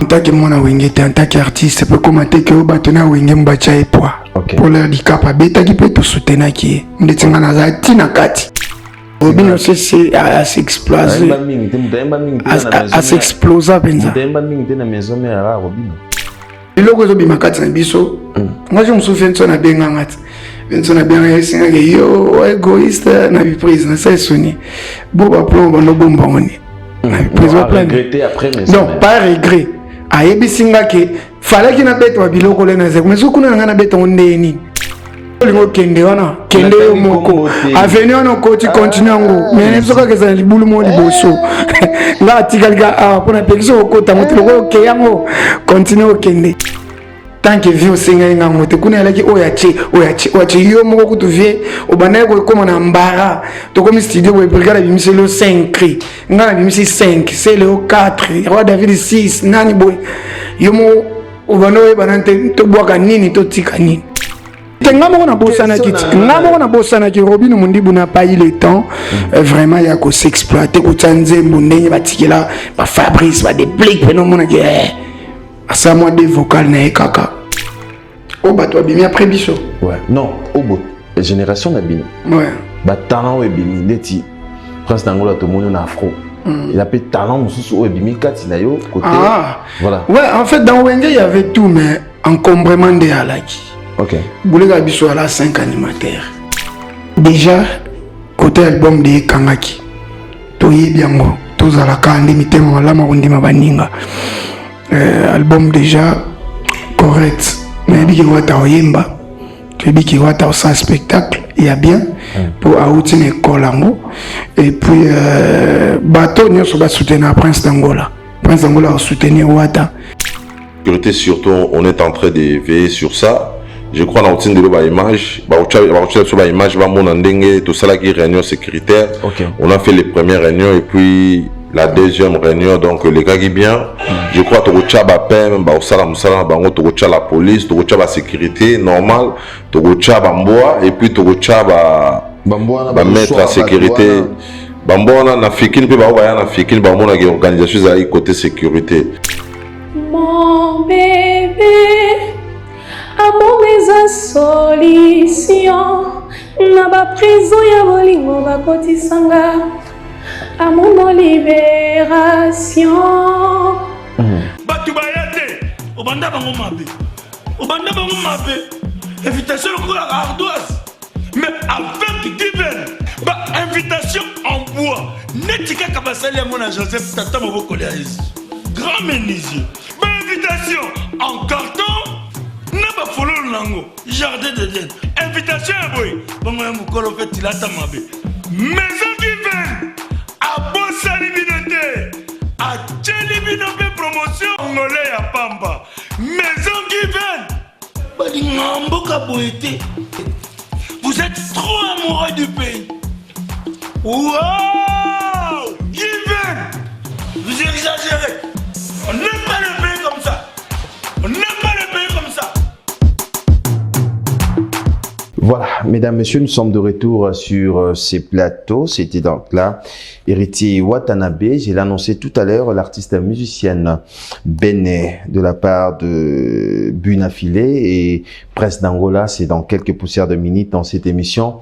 tant que mon awengete en tant qu'artiste peut commenter que batona wengem bacha et poids pour leur handicap beta qui peut tout soutenir qui ndetinga na za tina kati obino c'est à s'exploser à s'exploser benza ndemba mingi na maison mais ala robino iloko zo bimakati na biso moi je me souviens de son abenga ngati Vincent a bien réussi à dire yo égoïste na biprise na ça sonné bon ba plomb ba no bomba on regretter après mais non pas regret ayebi singa ke fallait qu'il na beto wa biloko le na zeko mais sokuna nga na beto ndeni lingo kende wana kende yo moko avenir no koti continue ngo mais nsoka ke za libulu mo liboso nga tikalika a pona pekiso ko ta mutilo ko ke yango continue kende tant que vie osenga nga mote kuna yalaki oyache yo moko kutuvie obanaye ko koma na mbara to comme studio we brigade bimise le 5 cri nga na bimise 5 c'est le 4 roi David 6 nani boy yo mo obanoye banante to bwaka nini to tika nini tenga moko na bosana kiti nga moko na bosana ki Robino Mundibu n'a pas eu le temps vraiment ya ko s'exploiter ko tsanzembo ndenge batikela ba Fabrice ba des blics no mona ke asa moi des vocales na ekaka oh bah toi bimi après biso ouais non obo génération na bino ouais ba talent et bimi ndeti Prince Dangola to mono na afro il a pas talent mususu o bimi kati na yo côté voilà ouais en fait dans Wenge il y avait tout mais encombrement de alaki OK boulega biso ala 5 animateurs déjà côté album de Kangaki to yebiango to zala kande mitema wala makundima baninga album déjà correct mais bien qu'il wata oyemba tu dis qu'il wata au spectacle il y a bien pour outil école et puis bateau nous sur soutenir Prince Dangola a soutenir wata sécurité surtout on est en train de veiller sur ça je crois dans le de l'image sur l'image va mon ndenge tout ça là qui réunion sécuritaire on a fait les premières réunions et puis la deuxième réunion donc les gars qui bien je crois que tu as la police tu as la sécurité normale tu as bamboa et puis tu as mettre la sécurité bamboa na fikini pe ba na fikini ba mona ki organisation za côté sécurité mon bébé amour mes solution na ba prison ya bolingo ba kotisanga à mon libération. Batu bayate, obanda bango mabe, invitation à ardoise, mais avec divin, invitation en bois. Netika kabasali à mon Joseph Tata Moboko grand menuisier, invitation en carton, n'a pas follow nango, jardin de Dieu, invitation à boy, bango ya mukolo fait tilata mabe, maison divine. A bossa libinoté, a tchelibinoté promotion angolais à Pamba, maison Given. Vous êtes trop amoureux du pays. Wow, Given, vous exagérez. On n'aime pas le pays comme ça. On n'aime pas le pays comme ça. Voilà, mesdames, messieurs, nous sommes de retour sur ces plateaux. C'était donc là, Héritier Watanabe. J'ai annoncé tout à l'heure, l'artiste musicienne Béné de la part de Bunafilé et Prince Dangola. C'est dans quelques poussières de minutes dans cette émission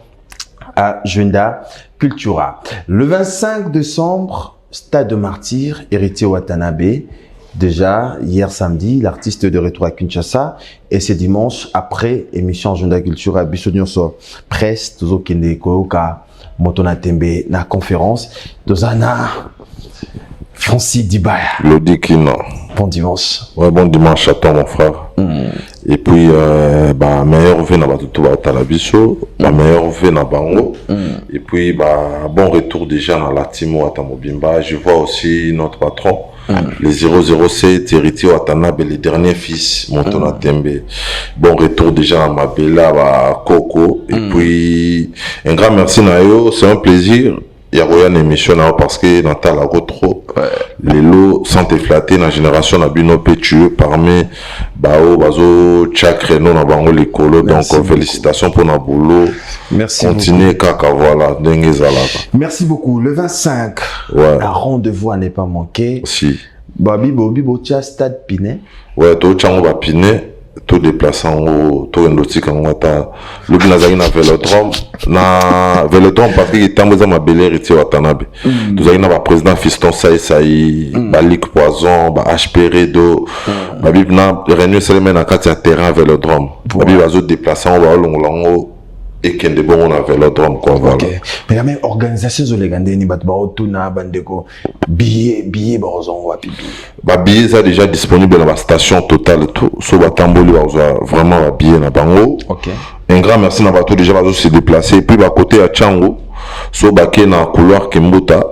à Junda Cultura. Le 25 décembre, Stade de Martyrs, Héritier Watanabe. Déjà, hier samedi, l'artiste de retour à Kinshasa et ce dimanche, après émission Junda Culture à Bissonioso, presse, Tozo Kende Koyoka, Motona Tembe, na conférence, Dozana, Francis Dibaya. Lodi Kino. Bon dimanche. Ouais, bon dimanche à toi, mon frère. Et puis, meilleur vœu na batutu ba talabiso, meilleur vœu na bango. Et puis, bon retour déjà dans la team Watamobimba. Je vois aussi notre patron. Les 007, Héritier Watanabe, les derniers fils, Montona Tembe. Bon retour déjà à Mabela, Coco. Et puis, un grand merci Nayo, c'est un plaisir. Il y a une émission parce que dans ta la trop les lots sont flattés dans la génération Nabino Pétueux parmi Bao, Bazo, Chakre, non, Nabango, les colos. Donc, félicitations pour Naboulot. Merci. Continuez, Kaka, voilà, Dengue Zalaba. Merci beaucoup. Le 25, ouais. un rendez-vous à ne pas manquer. Si. Bibo tia stade Pinet. Ouais, to chango ba Pinet, to déplaçant au to endotika ngata. Le binazaki na Vélodrome, parce que tambo za mabele héritier Watanabe. Nous avons ba président Fiston Saï, ba Ligue Poison, ba HP Redo, ba bibna réunion seulement na kati ya terrain Vélodrome. Ba biba zo déplaçant ba longo et qu'il y a des bons Vélodrome quoi voilà. Mais la même organisation de l'égandé ni batba otuna bandeko billet bazon wa pipi. Ba billet ça déjà disponible dans la station Total tout so batamboli vraiment ba billet na bango. OK. Un grand merci na bato déjà bazo se déplacer puis ba côté à Chango so baké na couloir Kembuta.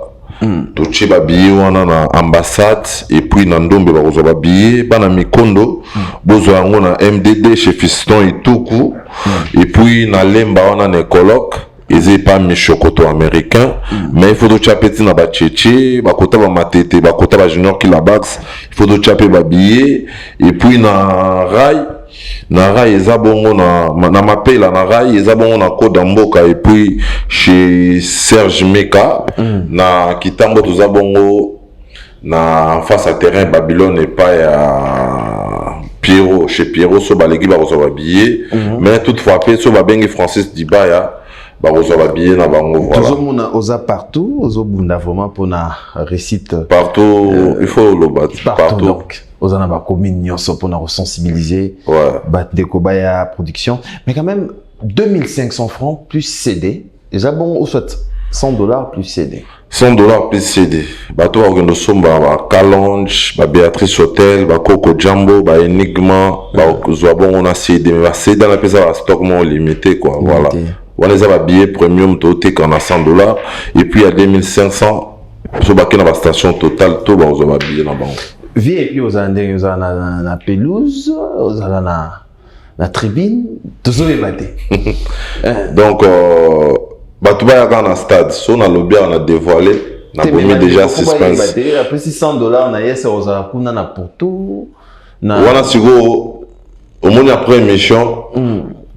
Tochi ba billet wana na ambassade et puis na Ndombe bazo ba billet bana Mikondo bozo yango na MDD chez Fiston Ituku et puis na Lemba wana na colloque ils pas mis chocoto américain mais il faut do chapeti na ba tchétché ba kota ba matete ba kota ba junior qui la bax il faut do chapé ba billet et puis na Rai eza bongo na mapela na Rai eza bongo na Koda Mboka et puis chez Serge Meka na Kitambo toza bongo na face à terrain Babylone et pas à Pierrot chez Pierrot so balegi ba reçoit billet mais toutefois pe so ba bengi Francis Dibaya ba reçoit billet na bango voilà tout le monde osa partout ozo bunda vraiment pour na récite partout il faut le battre partout donc aux en ba commune nyonso pour na sensibiliser bat de kobaya production mais quand même 2500 francs plus CD déjà bon ou soit $100 plus CD. $100 plus CD. Bato organise somba ba Calonge, ba Béatrice Hotel, ba Coco Jumbo, ba Enigma, ba Zoabon on a CD, mais ba CD dans la pesa ba stock mon limité quoi. Voilà. On les a ba billet premium toté qu'on a $100 et puis à 2500 so ba na ba station Total to ba zo ba billet na banque. Vie et puis aux andeng aux na pelouse, aux na tribune, tout ça est batté. Donc Batouba ya dans stade, so na lobby on a dévoilé, na mis déjà suspense. Après $600 na yes oza kuna na porto. Na wana sigo au moins après émission,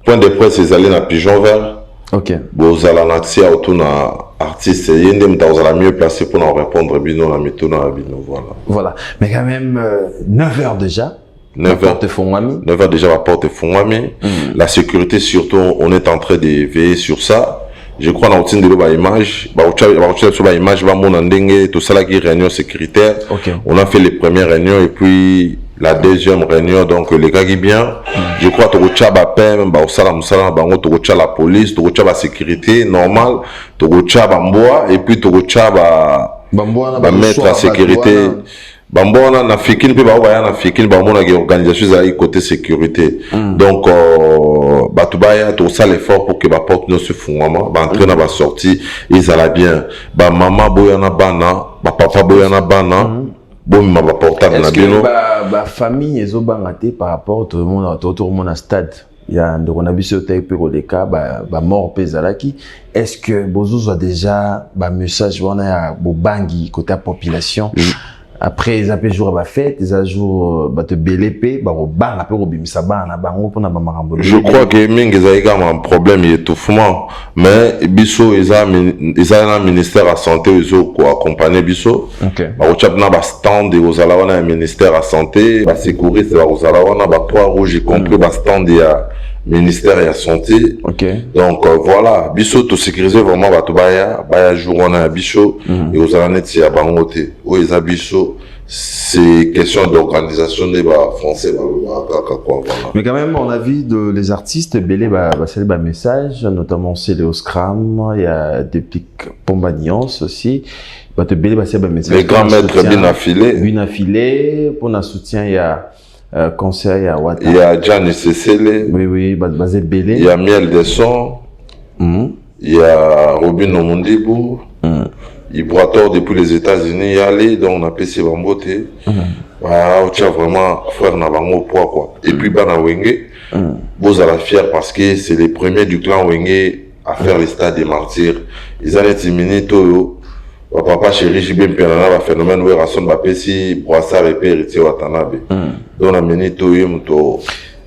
point de presse ils allaient na Pigeon Vert. OK. Bozala na tia autour na artiste yende mtazala mieux placé pour nous répondre bino na mitona na bino voilà. Voilà. Mais quand même 9h déjà. 9h déjà la porte Fongwami. La sécurité surtout on est en train de veiller sur ça. Je crois dans le de l'image, image, tout ça qui réunion sécuritaire. On a fait les premières réunions et puis la deuxième réunion, donc les gars qui bien. Je crois que tu as la police, tu as la sécurité normale, tu as la et puis tu as la mettre la sécurité. Bambona na fikini pe ba na fikini ba mona organisation za côté sécurité donc batubaya tout ça l'effort pour que ba porte no se fungama ba entrer na ba sortie ils allaient bien ba maman boyana bana ba papa boyana bana bon ma ba portable na bino ba famille ezo bangate par rapport tout le monde à stade il y a ndoko na biso tay pe ko leka ba mort pezalaki est-ce que bozo a déjà ba message wana ya bobangi côté population après ils appellent jour à la fête ils jour te BLP bang peu robimisa bana bango pona ba makambo. Je crois que mingi zaïga un problème étouffement mais biso ils a un ministère à santé ils ont accompagner biso ba ochapna ba stand aux alawana ministère à santé ba sécurité aux alawana ba Croix Rouge y compris ba stand ya ministère de la santé. Donc voilà, biso to sécuriser vraiment baya jour on a biso et aux alaneti ya bangote. O eza biso c'est question d'organisation des français voilà. Mais quand même on a vu les artistes belé c'est le message notamment c'est le Scram, il y a des petits Pombanians aussi. Te belé c'est le message. Les grands maîtres bien affilés pour un soutien il y a conseil à Ouattara. Il y a Gianni Cecele. Oui, basé Belé. Il y a Miel Desson. Il y a Robin Omondibou. Il boiteur depuis les États-Unis. Il y a allé, donc on a PC Bambote. On tient vraiment frère Nabango poids quoi. Et puis Bana Wenge. Vous allez fier parce que c'est les premiers du clan Wenge à faire les stades des martyrs. Ils allaient éliminer Toyo. Papa chéri Jibem Pianana va phénomène où Rasson Bapesi Boissard et Héritier Watanabe. Donc on a mené Toyum to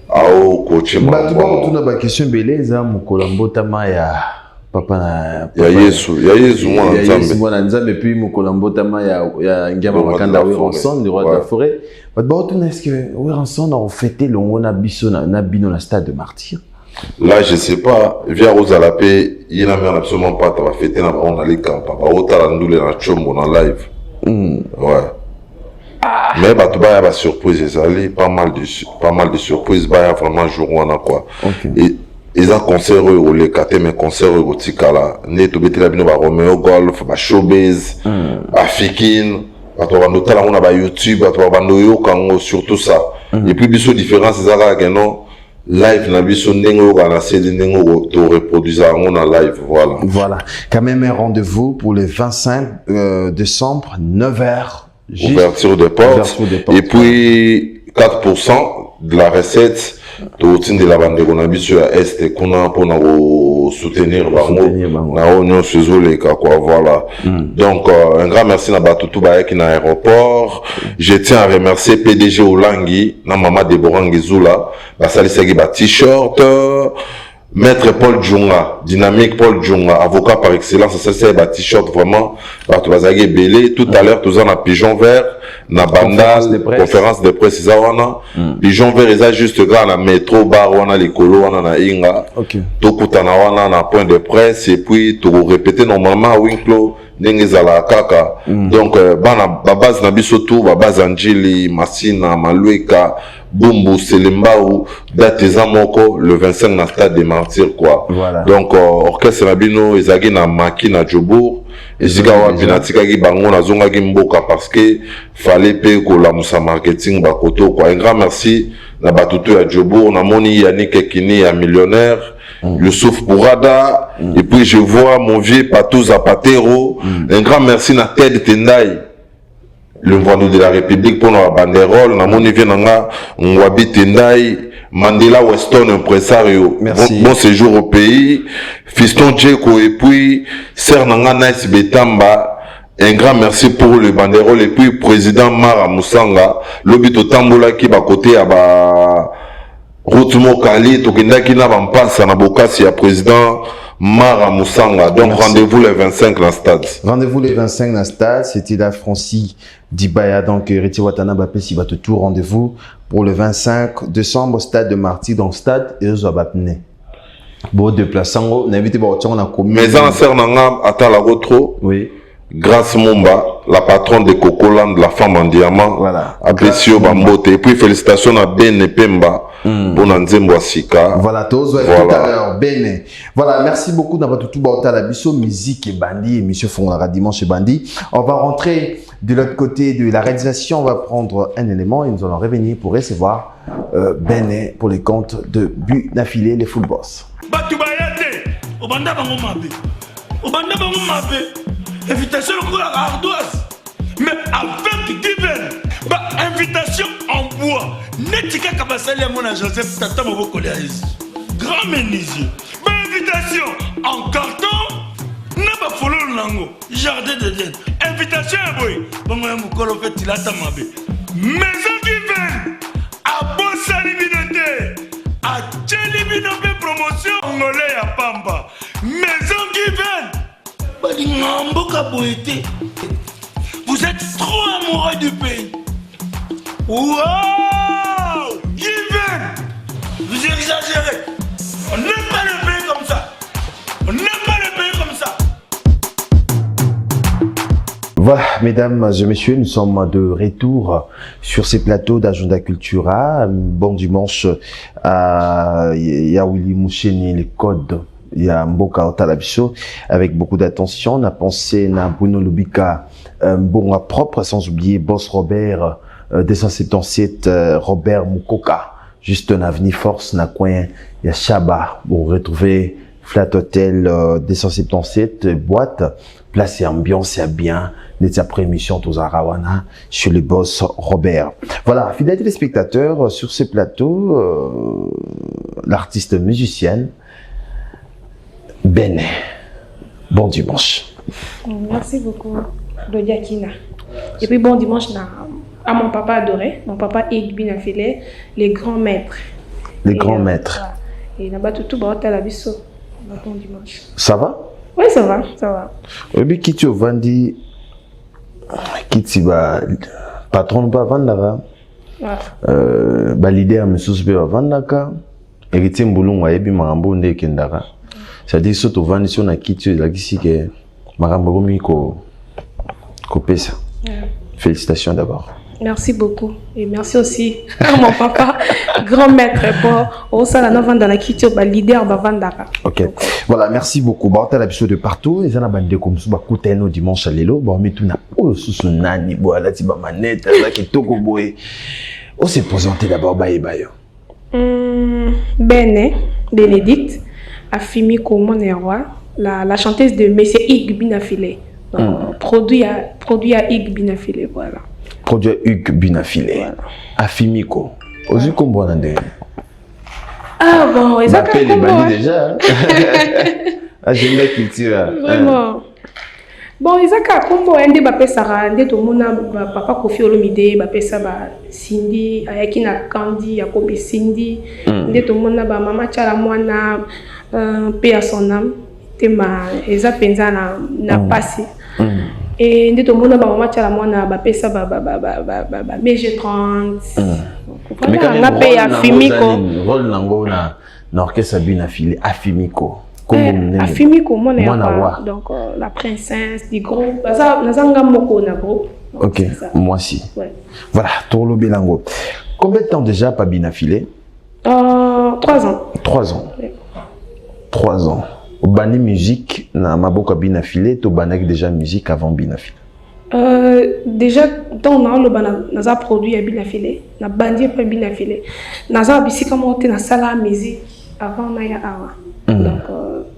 ao coach. Bah tu vois on a question belé za mukolambo tama ya papa ya Yesu mwana nzambe puis mokolambo tama ya ngama wakanda Weranson le roi de la forêt est-ce que Weranson a fêté le ngona biso na bino na stade de martyr. Là, je sais pas, via Rosalapé, il n'a même absolument pas, tu vas fêter dans on a les camps, papa, autant nous les chombo en live. Ouais. Mais bah tu vas y surprise, pas mal de surprises, bah vraiment jour on a quoi. Et ils ont concert au les quatre mais concert au Tikala, né to beti la bino ba Romeo Golf, ba Showbiz, ba Fikin, ba to ba notala on a ba YouTube, ba to ba noyo kango surtout ça. Et puis biso différence ça là que non live na biso ndenge ko na CD ndenge to reproduire on a live voilà quand même un rendez-vous pour le 25 décembre 9h ouverture des portes et puis 4% de la recette de la bande qu'on a biso à est qu'on a pour soutenir bango na union suzole quoi voilà donc un grand merci na batutu ba qui na aéroport. Je tiens à remercier PDG Olangi na mama Deborah Ngizula ba salisaki ba t-shirt Maître Paul Djunga, dynamique Paul Djunga, avocat par excellence, ça c'est un t-shirt vraiment, tu vas aller belé, tout à l'heure, tu as un pigeon vert, na bandal, conférence de presse, pigeon vert, ils ont juste grand, na métro, bar, wana, les colos, wana, na inga, tout kutana, wana, na point de presse, et puis, tu répéter normalement, Winklo, Nengezala kaka, donc, bana, babaz na biso tout, babaz Anjili, Massina, Malueka, Bumbu, Selembao, date Zamoko, le 25 na stade des martyrs, quoi. Voilà. Donc, orchestre Nabino, Izagi na Maki na Djobour, Ezikawa Pinatika ki bango na zonga ki mboka parce que fallait payer ko la musa marketing bakoto, quoi. Un grand merci na batutu ya Djobour, na moni Yannick Ekini, un millionnaire. Youssouf Bourada, et puis je vois mon vieux Patou Zapatero, un grand merci na Ted Tendai, le voisin de la République pour la banderole, na mon vient nga Ngwabi Tendai, Mandela Weston impresario, bon séjour au pays, Fiston Djeko et puis Ser Nanga Nice Betamba. Un grand merci pour le banderole et puis président Mara Moussanga, l'obito Tambola qui va côté à ba Routmo Kali, Tokendaki na Bampasa na Bokasi ya président Mara Moussanga. Donc rendez-vous le 25 dans le stade. Rendez-vous le 25 dans le stade. C'était la Francis Dibaya. Donc Reti Watana Bapé si batte tout rendez-vous pour le 25 décembre stade de Marty dans le stade et aux Abapné. Bon déplaçant, n'invitez pas au na commis. Mais en sert nanga ata la retro. Oui. Grâce Mumba, la patronne de Cocoland, la femme en diamant, voilà. Apprécié Bambote. Et puis félicitations à Ben Pemba pour Nanzembo Sika. Voilà, tous voilà. Tout à l'heure, Ben. Voilà, merci beaucoup d'avoir tout à la biso, musique et Bandi, émission Fondara Dimanche et Bandi. On va rentrer de l'autre côté de la réalisation, on va prendre un élément et nous allons revenir pour recevoir Ben pour les comptes de but d'affilée, les full boss. Invitation à ardoise, mais avec divers, invitation en bois. Netika Kabasali à mon Joseph Tata Moboko grand menuisier. Invitation en carton, n'a pas follow lango, jardin de Dieu. Invitation à boy, bon mukolo fait il a tamabé. Maison divers, à Bossali Binote, à Tchelibinope promotion, Angolais à Pamba. Maison divers. Vous êtes trop amoureux du pays. Wow! Given! Vous exagérez. On n'aime pas le pays comme ça. On n'aime pas le pays comme ça. Voilà, mesdames et messieurs, nous sommes de retour sur ces plateaux d'Agenda Cultura. Bon dimanche à Yaouli Moucheni, les codes. Il y a Mboka Otalabiso avec beaucoup d'attention. On a pensé à Bruno Lubika, bon à propre, sans oublier Boss Robert, 277, Robert Mukoka, juste un avenir force, na coin, il y a Chaba, bon, retrouver Flat Hotel, 277, boîte, place et ambiance, et bien, n'est après émission tous Arawana, chez le Boss Robert. Voilà, fidèles téléspectateurs, sur ces plateaux, l'artiste musicienne, Ben, bon dimanche. Merci beaucoup, Claudia Kina. Et puis bon dimanche à mon papa adoré, mon papa Egbin Afile, les grands maîtres. Les grands maîtres. Et là-bas tout la biso. bon dimanche. Ça va? Oui, ça va, ça va. Oui, qui tu vends qui ba patron pas vendre ba leader monsieur be vendre héritier mbulungu ayebi makambo nde kendaka. C'est-à-dire surtout vendre sur na qui tu la kisi que makambo komi ko pesa. Félicitations d'abord. Merci beaucoup. Et merci aussi à mon papa, grand maître pour ça la vendre dans la culture ba leader ba vandaka. OK. Voilà, merci beaucoup. Bah, on a l'épisode de partout. Et ça n'a pas de comme ça. Bah, écoutez, nous dimanche à l'élo. Bah, mais tout n'a pas sous nani. Bah, là, tu vas manette. Là, qui toko boy. On s'est présenté d'abord. Bah, et bah, Bene, Bénédicte, Afimi Komonerwa, la chanteuse de Monsieur Hugues Binafilé. Produit à Hugues Binafilé, voilà. Produit à Hugues Binafilé. Voilà. Afimiko. Ozu kombo nande. Ah bon, ils ont les bandits déjà. Ah, j'aime la culture. Vraiment. Bon, ils ont kombo ende ba pesara ende to mona papa Kofi Olomide ba pesa ba Cindy ayaki na Candy ya kobi Cindy ende to mona ba mama Chala mwana paix à son âme tema eza penza na passé. Et nous avons dit que Mege 30. Mais quand même, rôle na orchestre Binafilé, Afimiko. Afimiko, donc la princesse du groupe. Ok, moi aussi. Voilà, Tolo Belango. Combien de temps déjà pas Binafilé? 3 ans. 3 ans. 3 ans. Bani musique na maboka Binafilé, to banak déjà musique avant Binafilé. Déjà dans le bana naza produit à Binafilé, na bandi pas Binafilé. Naza bisika monter na sala musique avant na ya awa. Donc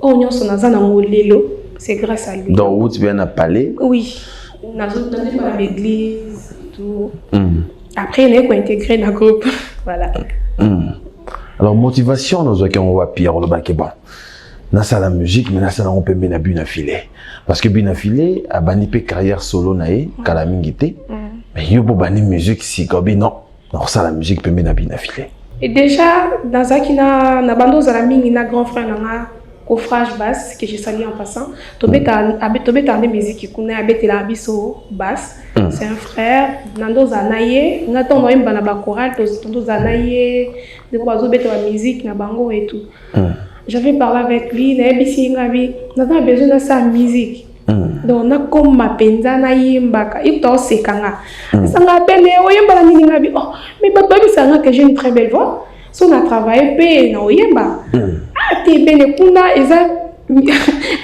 on y naza na molelo, c'est grâce à lui. Donc où tu viens à parler? Oui. Naza dans l'église tout. Après il est intégré dans le groupe. Voilà. Alors motivation nous on va Pierre le bac bon. Dans la musique, mais on peut mener à Binafilé. Parce que Binafilé a banni carrière solo nae, kalamingité. Mais il y a une musique si gobi non. Non, ça la musique peut mener à Binafilé. Et déjà, dans Zakina, na bando zalaming na grand frère na coffrage basse que j'ai sali en passant. Tobeta des musiques qui connaît abete la biso basse. C'est un frère. Nando zanaye, ngato noim bana ba choral, tondo zanaye, de bazo beta la musique na bango et tout. J'avais parlé avec lui, il a dit qu'on a besoin de sa musique. Donc, on a comme ma penza na yembaka. Il t'a aussi kanga. Ça m'a appelé, oh yemba la ningabi. Oh, mais papa ça que j'ai une très belle voix. Si on a travaillé, pe na yemba. Ah, t'es bene kuna eza.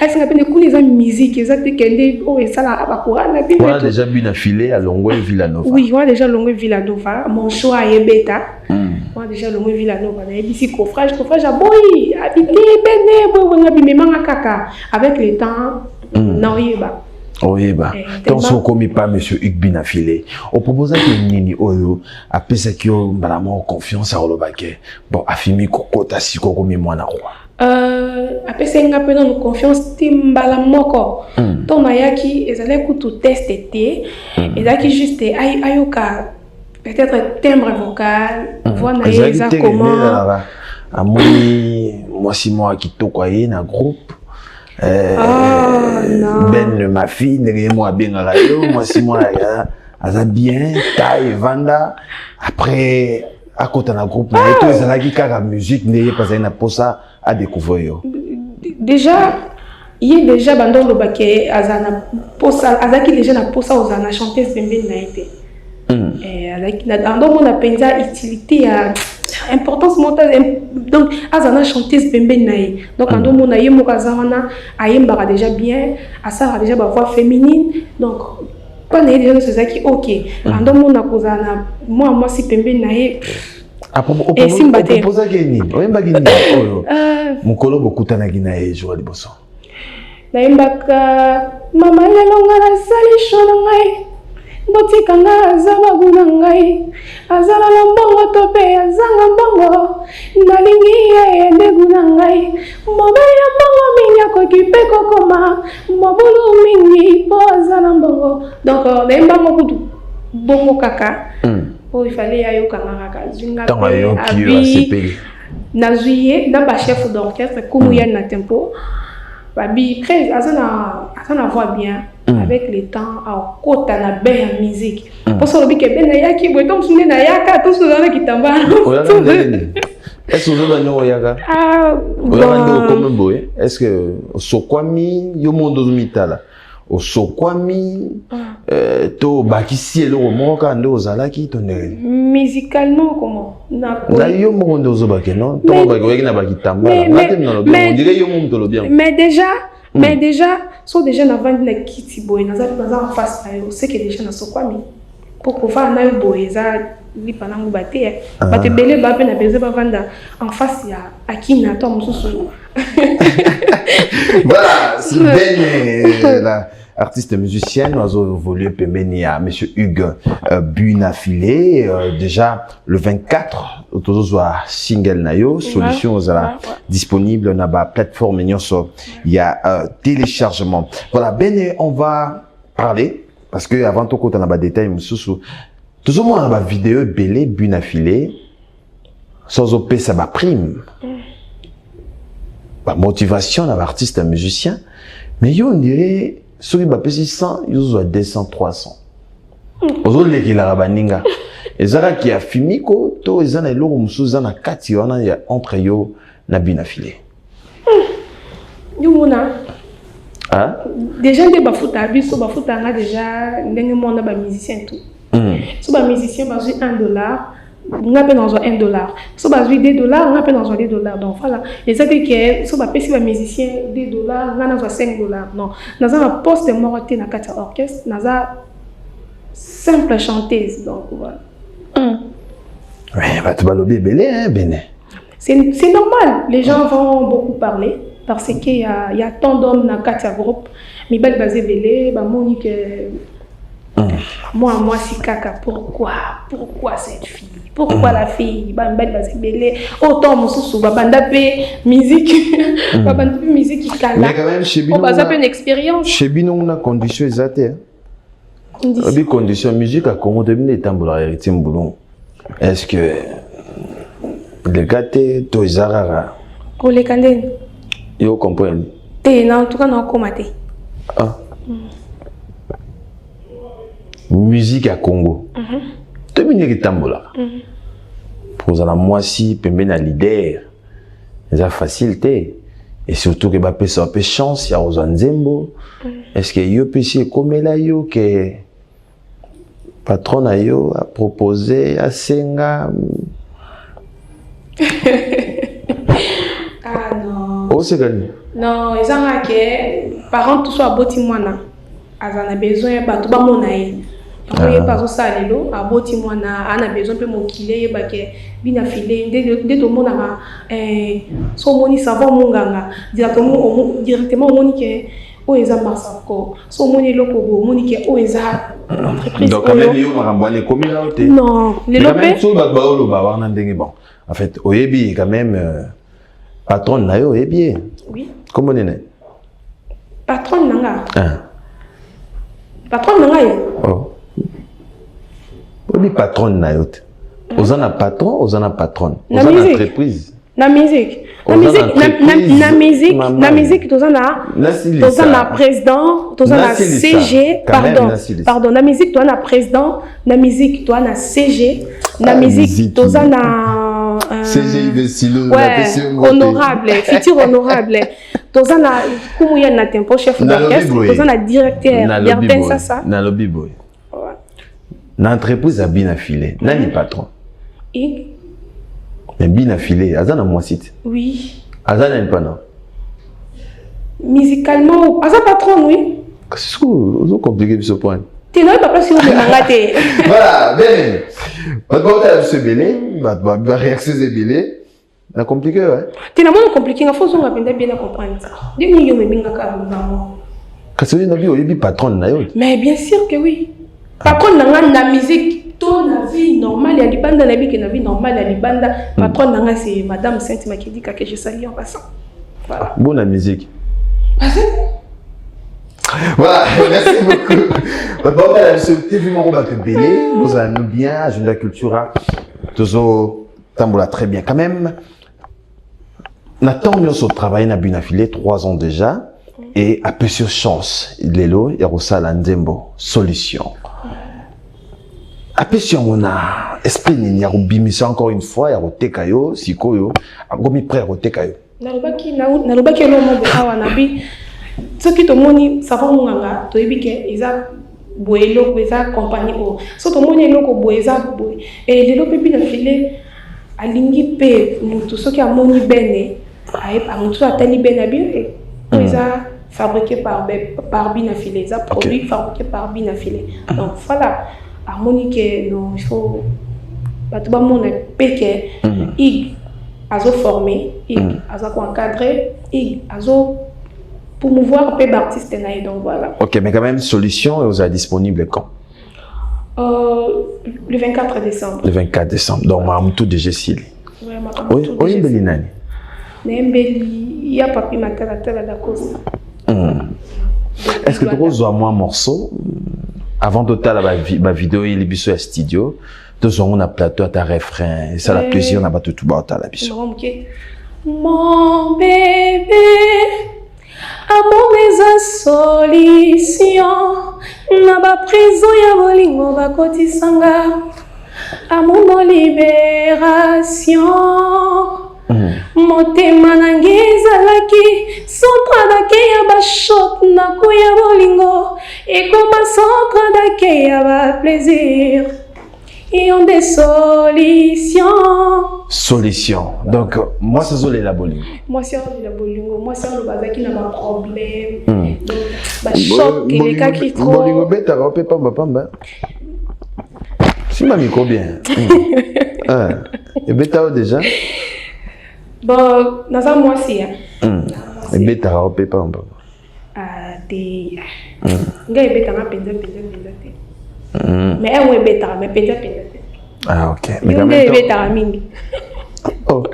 Est-ce qu'on a kuna eza musique, eza te kende oh et ça la abakura na bi. On a déjà Binafilé à Longue Villanova. Oui, on a déjà Longue Villanova. Mon choix est bêta. Moi déjà le Villanova na ici coffrage a boy habité bene boy ngabimema kaka avec le temps na oyeba. Oyeba. Donc si on commis pas monsieur Hugues Binafilé, on propose que nini oyo a pesa ki o vraiment confiance à Olobake. Bon afimi kokota si ko komi mwana kwa. A pesa nga pena no confiance timbala moko. Donc na yaki ezale ku to test été et là juste ayoka peut-être timbre vocal, voix naïve, comment. Moi, si moi qui toque na groupe. Ben ma fille, moi bien à radio, moi si moi a bien, taille, vanda. Après, à côté d'un groupe, mais tout ça qui la musique n'est pas une posa à découvrir. Déjà. Il y a déjà bandon le baquet, azana posa, azaki déjà na posa ozana chanteuse bembe na été. Dans mon appel utilité à importance montée donc azana chanteuse bembe naï donc dans mon aïe mon kazana aïe déjà bien asa déjà ma voix féminine donc pas naï déjà c'est ça qui ok dans mon akuzana moi si bembe naï et si m'batte posa geni oyemba geni oyo mukolo bokutana gina e joie de bosso naïmbaka mama lelonga na sali shona ngai botikanga azaba guna ngai azala na mbongo to pe azanga mbongo nalingi ye ende guna ngai mobali ya mbongo mingi akoki pe kokoma mobulu mingi po azala mbongo donc naimbango kutu bongo kaka po il fallait ayokanga kaka zinga pe abi Nazouye, dans le chef d'orchestre, comme il y a un tempo, babi, très, ça voix bien, avec le temps, à côté de la belle musique. Pour ça, que ben ayaki, bon, donc, souvenez ayaka, tout ce que qui t'en va. Est-ce que vous avez un yaga? Ah, bon. Est-ce que Sokwami, yo mondo mitala? Au Sokwami, to bakisi le romoka ndo zalaki to ne. Musicalement comment? Na yo mondo zobake non? To bakiki na bakitamba. Mais déjà, so déjà na vandi na kiti boy, na en face na yo, c'est que déjà na Sokwami. Pour pouvoir na yo boy, za lipa nangu bate. Bate belé ba pe na beze ba vanda en face ya akina to mususu. Voilà, c'est Ben la artiste musicienne, nous avons évolué à M. Hugues Bunafilé. Déjà, le 24, autour single Nayo, solution disponible dans la plateforme. Il y a téléchargement. Voilà, Ben, on va parler, parce que avant tout, quand on a des détails, tout au moins, on a une vidéo belé Bunafilé, sans opé, ça va prime. La motivation d'un artiste, un musicien, mais on dirait, ceux qui ont 100, ils ont 200, 300. Ils ont les qui la rabaninga. Et ça qui a fini, to ils ont les lots ils ont 4 ils ont entre eux na Bunafilé. Yumuna. Hein? Déjà des bafuta, biso bafuta nga déjà ndenge monde ba musicien tout. So ba musicien bazu $1. On appelle dans $1. Si on a $2, on appelle dans $2. Donc voilà. Et ça fait que si on a un musicien $2, on a $5. Non. Dans un poste de moralité dans un orchestre, dans un simple chanteuse. Donc voilà. Ouais, bah tu vas l'oublier belé, hein, Béné. C'est normal. Les gens vont beaucoup parler parce qu'il y a tant d'hommes dans un groupe. Mais belle basé belé, bah Monique. Moi, si caca, pourquoi cette fille? Pourquoi la fille? Autant mon sous musique, musique qui calme. Mais quand même, chez Bino, on a une expérience. Chez Bino, on a condition exacte. Condition musique à Congo de Bine tambola héritier Mboulon. Est-ce que le gâté toizarara? Pour les candés. Yo comprends? Non, en tout cas non comaté. Ah. Musique à Congo. Tu es venu tambola. Pour la moitié, pembe na leader. C'est facilité. Et surtout que Bappé ça peu chance, il y a aux Nzembo. Est-ce que yo péché comme là yo que patron a yo a proposé à Senga? Ah non. Oh c'est gagné. Non, ils ont que parents tout soit boti moana. Ils en a besoin ba tout ba monaï. Donc pas ça lelo a boti moana a besoin peu mon kilé ba que Bunafilé dès tout monde a so moni savoir monganga directement moni que o eza masako so moni lokobo moni que o eza entreprise. Donc quand même yo marambane comme là ou non les lopé so ba baolo ba wana ndenge bon en fait oyebi quand même patron na yo oyebi. Oui. Comment on est? Patron nanga. Patron nanga yo. Oh. Oyebi patron na yo. Ozana patron, ozana patronne. Ozana entreprise. Na musique. Na musique, ozana président, ozana CG, pardon, na musique, ozana président, na musique, ozana CG, na musique, ozana CG Vessilo, honorable, futur honorable. Ozana kumuya na tempo chef d'orchestre, ozana directeur, Bertin ça. Na lobby boy. Na entreprise a Bunafilé, nani patron. Mais Bunafilé, Azana moi site. Oui. Azana n'est pas non. Musicalement, Azana patron, oui. C'est compliqué ce point. Tu n'as pas si vous m'avez. Voilà, bien. On va se belé, on va réaxer se belé. C'est compliqué, ouais. Tu n'as pas compliqué, il faut que vous bien comprendre ça. Deux millions de binga quand parce que vous avez patron na yo. Mais bien sûr que oui. Patron na musique. Ton vie normale, il y a des bandes dans la vie qui n'a vie normale, il y a des bandes. Patron nanga c'est Madame Sainte Makidika que je salue en passant. Voilà. Bonne musique. Voilà, merci beaucoup. Bon, ce TV Moro va te belé, vous allez bien, agenda cultura, toujours tambola très bien quand même. Nathan Nyonso travaille na Binafilé 3 ans déjà et a peu sur chance. Lelo et Rosala Nzembo solution. A peu sur mon a esprit ni ya bimisa encore une fois ya rotekayo sikoyo agomi prêt rotekayo. Nalobaki lo mo awa nabi soki to moni savon nganga to ebike eza boelo eza compagnie o so to moni eloko boeza boe et lelo pe Binafilé alingi pe mutu soki amoni bene a mutu atali bene abi eza fabriqué par Binafilé, ça produit fabriqué par Binafilé. Donc voilà, harmonie que non il faut pas tout le monde péqué ig azo formé ig azo encadré ig azo promouvoir peu d'artistes naï donc voilà. OK, mais quand même solution vous êtes disponible quand? Le 24 décembre. Le 24 décembre. Donc ma tout déjà s'il. Oui, oui, Belinani. Il y a pas pu mater la telle d'accord. Est-ce que tu as un morceau avant de faire la vidéo et les bisous à studio, tu as un plateau à ta refrain et ça la plaisir n'a pas tout bas à la bisou. Mon bébé, amour mes solution, n'a pas prison ya bolingo ba kotisanga, amour mon libération. Motema nange ezalaki centre dake ya bashot nako ya bolingo ekoma centre dake ya baplaisir et on des solutions. Solution. Donc moi c'est ça la bolingo. Moi c'est la bolingo, moi c'est le bazaki na ba problème. Donc bashot les cas qui trop bolingo beta rapé pamba pamba. Si ma micro bien. Et beta déjà. Bon, dans un mois ci. Et beta rapé pamba. Des ngai beta na penza. Mais un beta mais penza. Ah OK. Mais quand même beta mingi. Oh.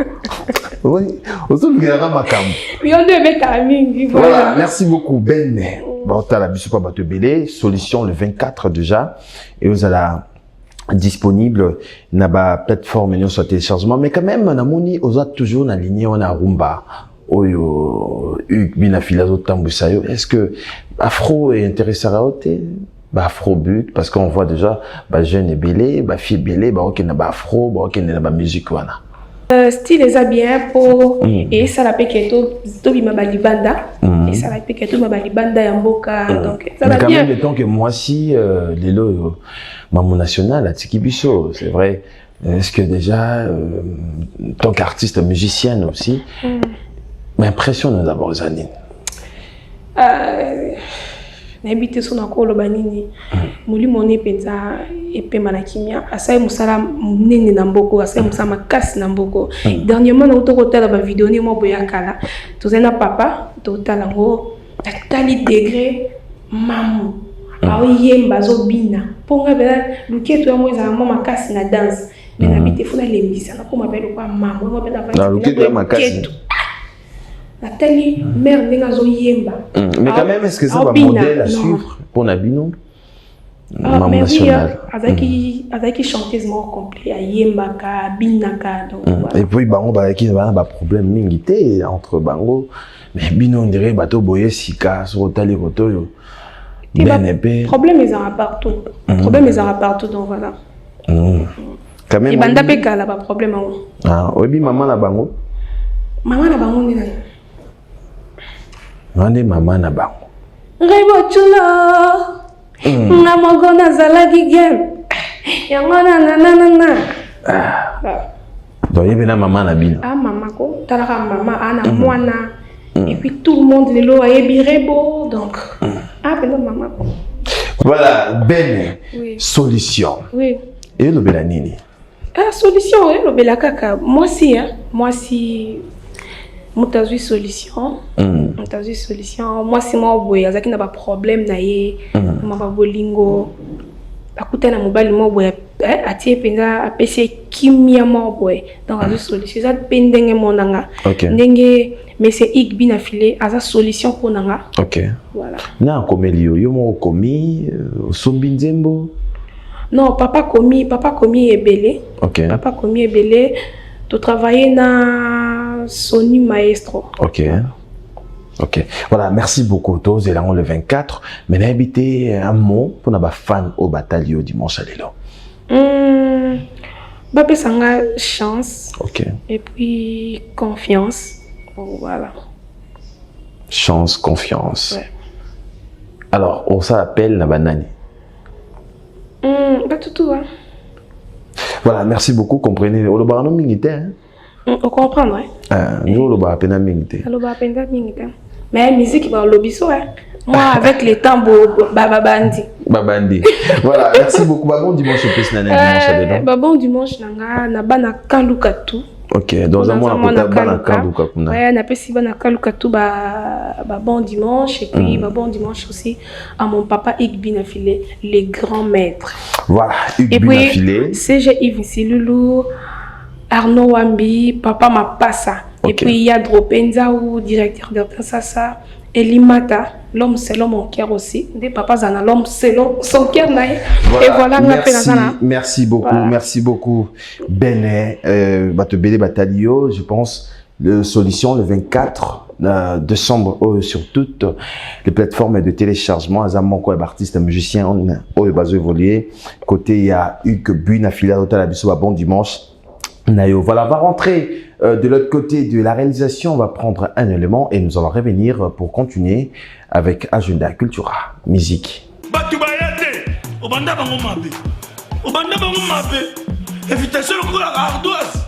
Oui, autour de la macam. Oui, on devait mingi. Voilà, merci beaucoup Ben. Bon, tu as la bisu pas te belé, solution le 24 déjà et vous allez disponible na ba plateforme nous sur téléchargement mais quand même na moni aux autres toujours na ligne on a rumba oyo Binafilé tambusayo. Est-ce que afro est intéressé à ôter ba afro but parce qu'on voit déjà ba jeune et belé ba fille belé ba OK na ba afro ba OK na ba musique wana style est bien pour et ça la peketo to bima balibanda et ça la peketo ma balibanda ya mboka donc ça va bien. Quand même tant que moi si lelo Maman national à Tikibiso, c'est vrai. Est-ce que déjà, tant qu'artiste musicienne aussi, m'impressionne d'abord les années. N'habite son encore le banini. Mouli moné penza et pe manakimia. Asai musala nene namboko, asai musala makasi namboko. Dernièrement na auto hotel ba vidéo ni mo boyakala. Tozena papa, total ngo tali degré mamu. Yemba zobina ponga bela luketo ya moza mama makasi na danse mais n'habite funa lembisa na koma bela kwa mama mo bela na luketo ya makasi Nathalie mère ndenga zo yemba mais quand même est-ce que c'est un modèle à suivre pour Nabino maman nationale azaki chanteuse mo complet ya yemba ka binaka donc voilà. Et puis bango ba ki ba problème mingi té entre bango mais bino on dirait bateau boye sika sur tali kotoyo. Problème ils en partout. Problème ils en partout donc voilà. Quand même. Et banda peka là pas problème. Ah, obi maman na bango. Maman na bango ni nani? Nani maman na bango. Rebo chulo. Na mogo na zalaki game. Yango na. Donc il y a maman na bino. Ah maman ko, talaka maman ana mwana. Et puis tout le monde les lois Rebo donc. Ah, ben non, maman. Voilà, Ben, oui. Solution. Oui. Et le Belanini. Ah, solution, oui, le Belakaka. Moi si, Moutazoui solution. Moutazoui solution. Moi si moi, oui, Azaki n'a pas problème, naïe, ma bolingo. Akuta na mobile mo boy atie penza apese kimia mo boy donc azo solution ça pendenge monanga ndenge mais c'est ik Binafilé aza solution pour nanga. OK. Voilà. Na komelio yo mo komi sombi nzembo. Non, papa komi ebele. OK. Papa komi ebele to travailler na Sony Maestro. Ok. Ok. Voilà, merci beaucoup. Tous et là, le 24. Mais n'habitez un mot pour nos fans au bataillon dimanche à l'élo. Bapé Sanga, chance. Ok. Et puis, confiance. Voilà. Chance, confiance. Ouais. Alors, on s'appelle la banane. Pas tout, hein. Voilà, merci beaucoup. Comprenez. On le barano mingite, hein. On comprend, ouais. Nous, le barano pena mingite. Alors, bah, penda mingite. Mais la musique, bah, l'obiso, hein. Moi, avec les temps, babandi. Babandi. Voilà, merci beaucoup. Bon dimanche, plus dimanche à l'élo. Bon dimanche, na bana Kalukatu. Ok, dans un mois, on a Kaluka. Ouais, on appelle si bana Kalukatu, bon dimanche. Et puis, bon dimanche aussi à mon papa Igbi Nafilé, les grands maîtres. Voilà, et puis, CG Yves Loulou, Arnaud Wambi, Papa Mapassa. Okay. Et puis, il y a Dropenza, ou directeur de Sassa, Elimata, l'homme c'est l'homme en cœur aussi. Des papas en a l'homme c'est son cœur. Voilà. Et voilà, merci beaucoup, voilà. Merci beaucoup. Bené, Batobele Batalio, je pense, solution le 24 décembre sur toutes les plateformes de téléchargement. Azamoko est artiste, musicien, au bazo évolué. Côté, il y a Hugues Bune, affilié à la bon dimanche. Nayo, voilà, va rentrer de l'autre côté de la réalisation. On va prendre un élément et nous allons revenir pour continuer avec Agenda Cultura, musique. Invitation ardoise,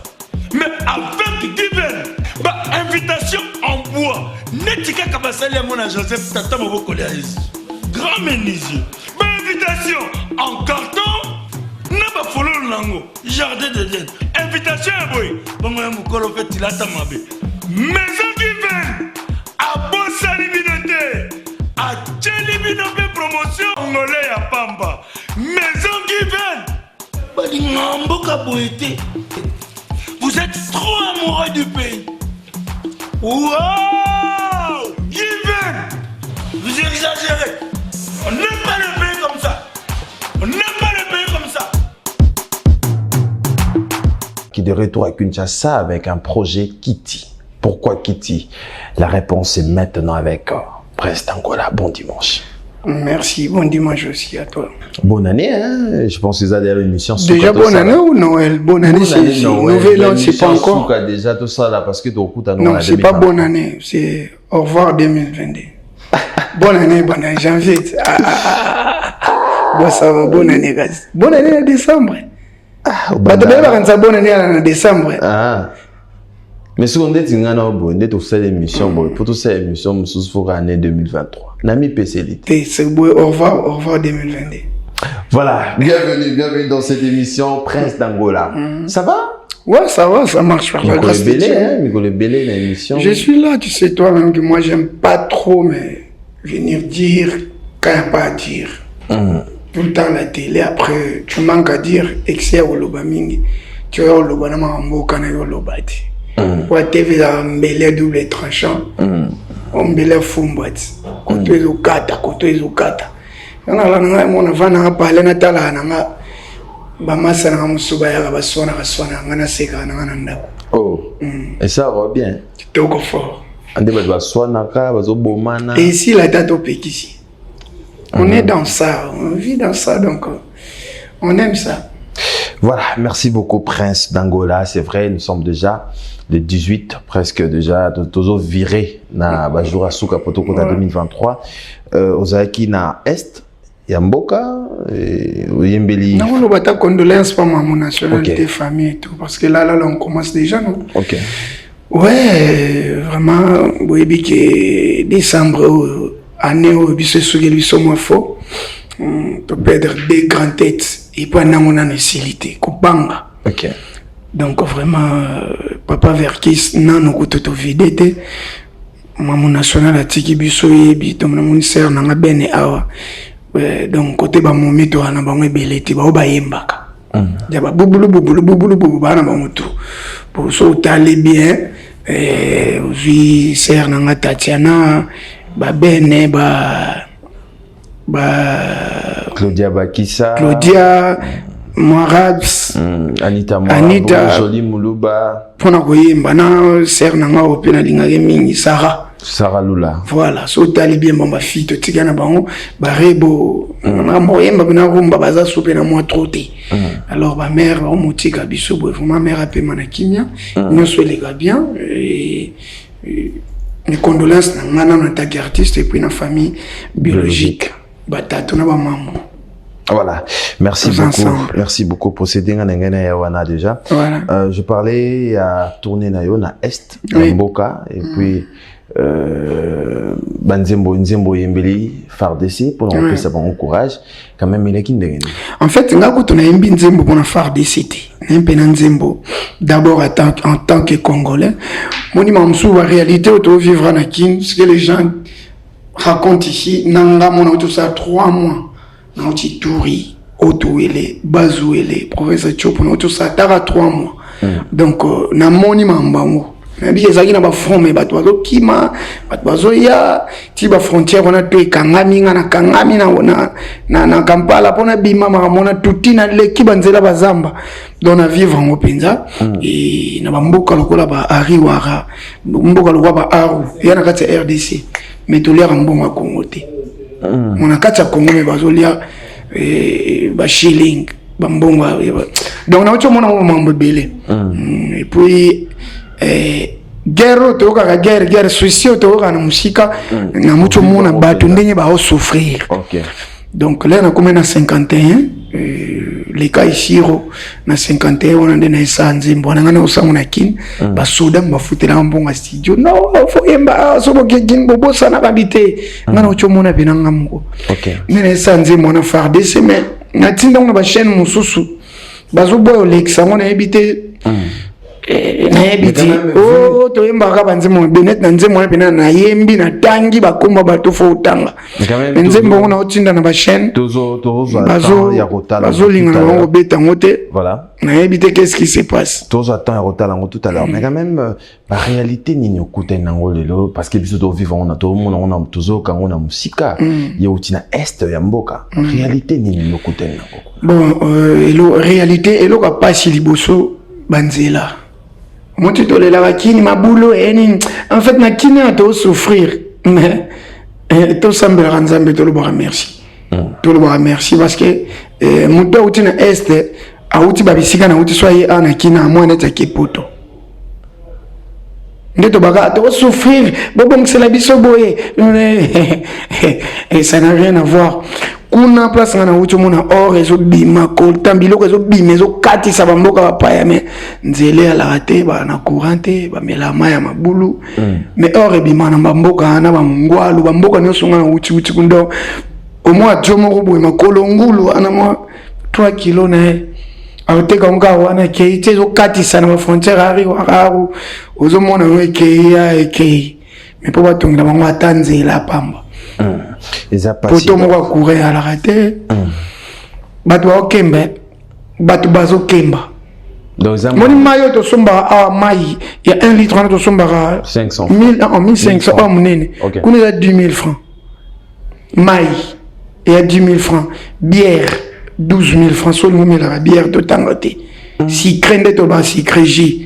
mais avec divine, invitation en bois. Netika Kabasali à mon Joseph Tata Moboko grand menuisier. Invitation en carton. Naba follow nango jardin de Dieu invitation boy bongo ya mukolo fait tilata mabe maison divine a bossa libinote a tchelibinope promotion ngolé ya pamba maison divine bali ngamboka boité vous êtes trop amoureux du pays. Wow divine vous exagérez, on n'aime pas le pays comme ça, on n'aime pas le pays comme ça. Qui de retour à Kinshasa avec un projet Kitty. Pourquoi Kitty? La réponse est maintenant avec Prince Dangola. Bon dimanche. Merci, bon dimanche aussi à toi. Bonne année, hein? Je pense que vous avez une émission. Déjà bonne année ou Noël? Bonne année, c'est Nouvel An, c'est pas encore. Déjà tout ça là parce que tu écoutes à Noël. Non, c'est pas bonne année, c'est au revoir 2022. Bonne année, janvier. Bon, ça va, bonne année, gars. Bonne année en décembre. Bonne année en décembre. Ah. Mais si on dit que on est toute l'émission, pour toute cette émission, nous sommes en année 2023. Nami PCLT. C'est beau, au revoir 2022. Voilà, bienvenue dans cette émission Prince Dangola. Ça va? Ouais, ça va, ça marche. Micole Belé, l'émission. Je suis là, tu sais toi-même que moi j'aime pas trop, mais venir dire quand il n'y a pas à dire. Tout le temps la télé, après tu manques à dire, excès au lobamingi. Tu vois, au lobanama en beau canal au lobati. Pour la TV, un belé double tranchant. Un belé fumboite. Côté Zokata, côté Zokata. On a parlé de la bamasa na musuba ya baswana ngana seka ngana. Oh. Et ça va bien. Tu es fort. Ande baswana ka bazobomana. Et ici la date au Pékissi. On est dans ça, on vit dans ça donc on aime ça. Voilà, merci beaucoup Prince Dangola, c'est vrai, nous sommes déjà le 18 presque déjà toujours viré na bajura suka potoko na 2023 ozaki na est Yamboka et Yembeli. Non, on va pas condoléances pour mon nationalité, famille et tout, parce que là, on commence déjà, non? Ok. Ouais, vraiment, oui, que décembre, année où il se souvient, ils sont moins faux. Tu peux perdre des grandes têtes et pas on a une facilité, Kubanga. Ok. Donc vraiment, papa Verkis, non, nous tout vidé. Maman nationale a tiki biso yebi, donc mon sœur n'a pas bien awa. Donc côté ba momito ana ba ngwebeleti ba obayembaka ya ba bubulu bana ba mutu pour so tali bien vi ser na Tatiana ba bene ba Claudia Bakissa moi Rabs Anita Jolie Moulouba pona koyemba na sœur nanga ope na lingake mingi Sarah Lula. Voilà, so tali bien bamba fito tika na bango barebo na moyemba na rumba baza soupe na moi troté. Alors ma mère on motika biso boy ma mère a payé kimia nous soit les gars bien et mes condoléances na ngana na ta artiste et puis na famille biologique. Batatu na ba maman. Voilà, merci beaucoup. Merci beaucoup pour ces dingues yawana déjà. Voilà. Je parlais à tourner na yo na Est, Mboka et puis Nzembo Yembeli FARDC pour nous ça bon courage quand même il est kindengeni. En fait ngako tuna yembi Nzembo pour na FARDC. N'empena Nzembo d'abord en tant que Congolais. Moni mamsou la réalité auto vivre na kin ce que les gens racontent ici nanga mona tout ça 3 mois. Na uti touri Otouele Bazouele professeur Chopo na tout ça tara 3 mois. Donc na moni mambango na bi ezaki na ba front mais bato bazo kima bato bazo ya ti ba frontière on a to kangami na Kampala pona bima mona tutina leki banzela bazamba dona vivre en openza et na bamboka lokola ba ariwara mboka lokola ba aru ya na kati RDC mais to lera mbonga Congo te mona kati Congo mais bazo lia ba shilling bambonga donc na ocho mona mambo belé et puis guerre toka guerre suicide toka na musika na mucho mona bato ndenye ba souffrir. OK. Donc là na comme na 51 les cas ici na 51 on a ndena esa Nzembo na ngana usangu na kin ba soda ba futela mbonga studio no fo emba so bo kin bobo sana kabité ngana ucho mona bina ngamuko. OK. Ndena esa Nzembo na FARDC mais na tinda na ba chaîne mususu bazo boyo lexa ngona ebité na yebiti oh to yemba ka banzemo benet na nzemo na pena na yembi na tangi bakomba bato fo utanga nzemo na otinda na ba chaîne tozo ya rotala bazo linga na beta ngote voilà na yebite qu'est-ce qui se passe tozo attend ya rotala ngo tout à l'heure mais quand même la réalité ni okute nango lelo parce que biso do vivre on a tout monde on a tozo kango na musika ya utina est ya mboka réalité ni okute nango bon réalité elo ka pasi liboso banzela Monti tole la kini mabulo eni en fait na kini a to souffrir mais to sambela ranzambe to le bara merci to le bara merci parce que muto uti na est a uti babisika na uti soye ana kina amwana ta kepoto ndeto baga to souffrir bobo msela biso boye et ça n'a rien à voir kuna place ngana uti mona or ezo bima ko tambilo ezo bima ezo kati sa bamboka bapaya mais nzele ala rate ba na courante ba melama ya mabulu mais or ebima na bamboka na bamngwalu bamboka nyoso ngana uti kundo au moins jomo robo makolo ngulu ana mo 3 kg na awteka nga wana keite ezo kati sa na frontière ari wararu ozo mona we ke mais po batonga bango atanzela pamba poto moko courir à la raté bato okembe bato bazo kemba moni mayo to somba mai il y a 1 litre to somba 500 1500 oh munene kuna ya 10 000 francs mai il y a 10 000 francs bière 12 000 francs solo la bière to tangote si crende to ba si créji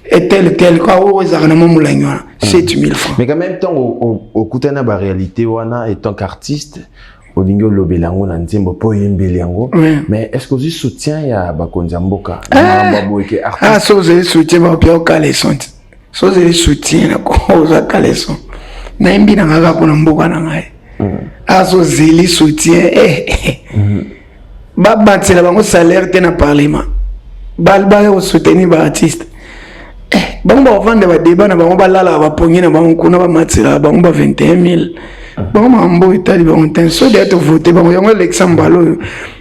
et tel quoi au zarnamo mulanywa 7 000 francs mais quand même temps au kutana ba réalité wana et tant qu'artiste au lingo lobelango na Nzembo po yembelango mais est-ce que vous soutien ya bakonza mboka na baboike artiste so ze soutien ba pio kaleson so ze soutien na ko za kaleson na imbi na ngaka ko na mboka na ngai so zeli soutien ba batela bango salaire te na parlement balba au soutenir ba artiste bango ba vendre ba débat na bango ba lala ba pongi na bango kuna ba matela bango ba 21 000 bango mambo itali bango tenso d'être voté bango yango l'exambalo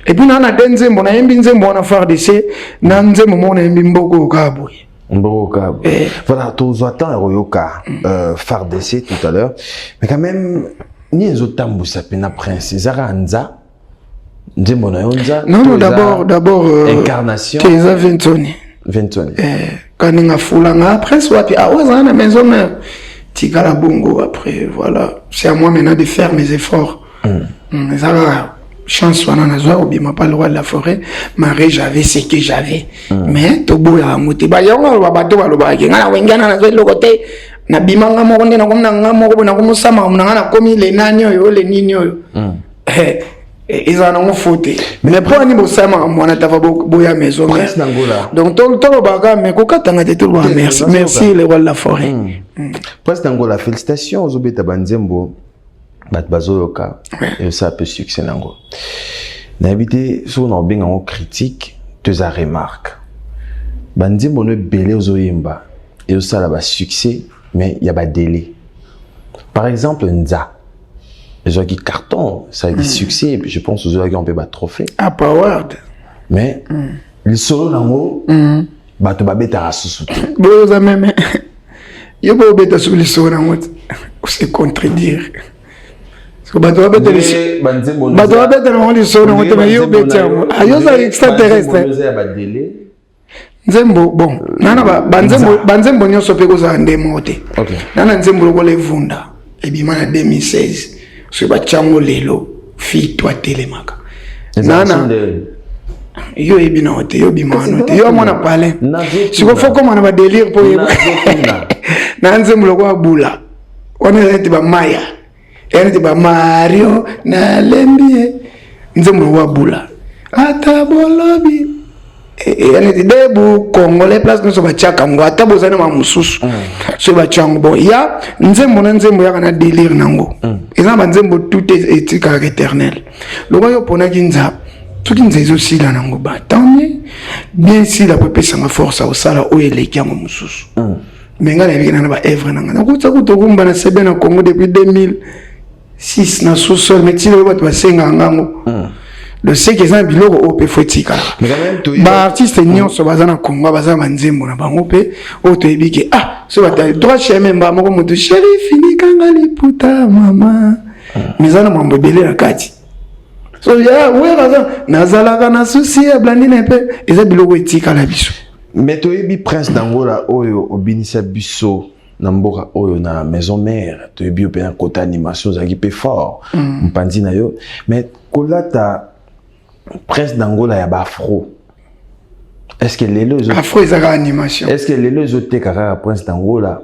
et puis na Nzembo na yembi Nzembo na FARDC na Nzembo mo na yembi mboko kabo voilà tous attend royoka FARDC tout à l'heure mais quand même ni ezotambu sa pena prince zara nza Nzembo na yonza non d'abord incarnation teza Ventoni quand on a foulé après soit puis on a la maison tika la bongo après voilà c'est à moi maintenant de faire mes efforts chance wana nazwa obima pas le roi de la forêt Marie j'avais ce que j'avais mais tobo ya ngote ba yango ba bato ba loba ke ngana wengana nazwa le côté na bimanga moko nde na komna ngamo na komusama mna ngana komi le nani oyo le nini oyo ezana ngo fote mais pour ani bosama mwana tava boya maison donc tout baga mais kokatanga te tout merci le roi de la forêt Presque Angola félicitations aux obeta banzembo bat bazoyoka et ça peut succès nango na habité sur na benga ngo critique deux a remarque banzembo no belé ozoyemba et ça là ba succès mais il y a pas délai par exemple Nza les qui carton ça a des succès et puis je pense aux autres qui ont pas trophée à Powered mais le solo nango ba to ba beta asusu bo za même yo bo beta sur le solo nango c'est contredire parce que ba to beta le ba to beta le solo nango mais yo beta ayo za extraterrestre nzembo bon nana banzembo nyonso pe ko za ndemo te nana nzembo ko le vunda et bima na 2016 so ba chango lelo fi toi telemaka nana yo ebina hote yo bimano te yo mona pale siko foko mona ba délire pour yo na nzembo ko abula on est ba maya est ba Mario na lembie nzembo ko abula ata bolobi yani debu congolais place nous ba chaka ngo ata bozana ma mususu so ba chango bo ya nzembo na nzembo ya kana délire nango eza ba nzembo tout est éthique éternel loko yo pona kinza tout kinza ezo sila nango ba tant bien si la peuple sama force au sala o eleki yango mususu menga na bikina na ba evre nanga na kutsa kutokumba na sebe na Congo depuis 2006 na sous-sol mais tilo ba to senga ngango le sait que ça biloko ope fotika ba artiste nyonso bazana Congo bazana nzembo na bango pe o to ebike so bata droit chemin ba moko mutu chéri fini kanga liputa mama mizana mambo belé na kati so ya we raza nazalaka na souci ya blandine pe eza biloko etika la biso mais to ebi prince d'Angola oyo obinisa biso na mboka oyo na maison mère to ebi pe na côté animation za ki pe fort mpanzi na yo mais kolata prince d'Angola ya ba afro est-ce que les afro ezaka animation est-ce que les autres kaka prince d'Angola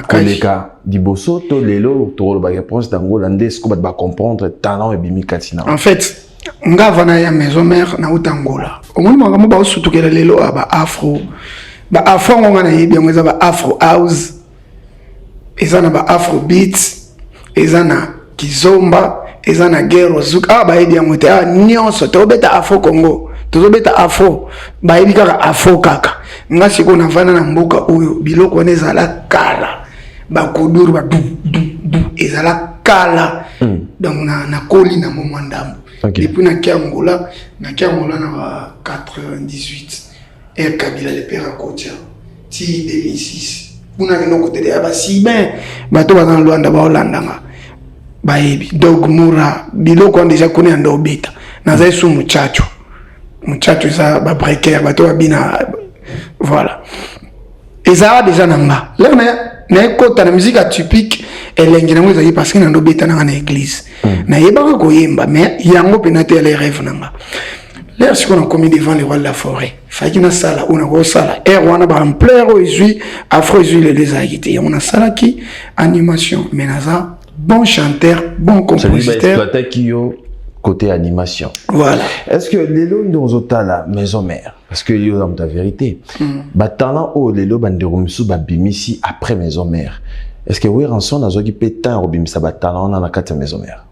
koleka diboso to lelo to ba prince d'Angola ndesko ba comprendre talent et bimi katina en fait nga vana ya maison mère na utangola omoni mangamo ba osutukela lelo aba afro nga na yebi ngeza ba afro house ezana ba afro beats ezana kizomba ezana gero zuk ba yebi ngote nyonso to beta afro Congo to beta afro ba yebi kaka afro kaka nga siko na vana na mboka oyo biloko nezala kala ba koduru ba du ezala kala donc na koli na momandambo depuis na Kiangola na 98 et Kabila le père à Kotia ti 2006 kuna kino côté de ba si ben bato ba dans Luanda ba Hollanda ba yebi dog mura biloko déjà connaît ndo beta na za su muchacho ça ba précaire bato ba bina voilà et ça déjà nanga là na kota na musique atypique elengi na ngeza parce que na ndo beta na église na yeba ko yemba mais yango penate les rêves nanga là si on a commis devant les rois de la forêt fakina sala on a ko sala wana ba ampleur ozui afro ozui les agité on a sala qui animation mais naza bon chanteur bon compositeur côté animation voilà est-ce que lelo ndozota la maison mère parce que yo dans ta vérité ba talent o lelo banderumisu ba bimisi après maison mère est-ce que oui rançon nazo ki pétain robimisa ba talent na kati maison mère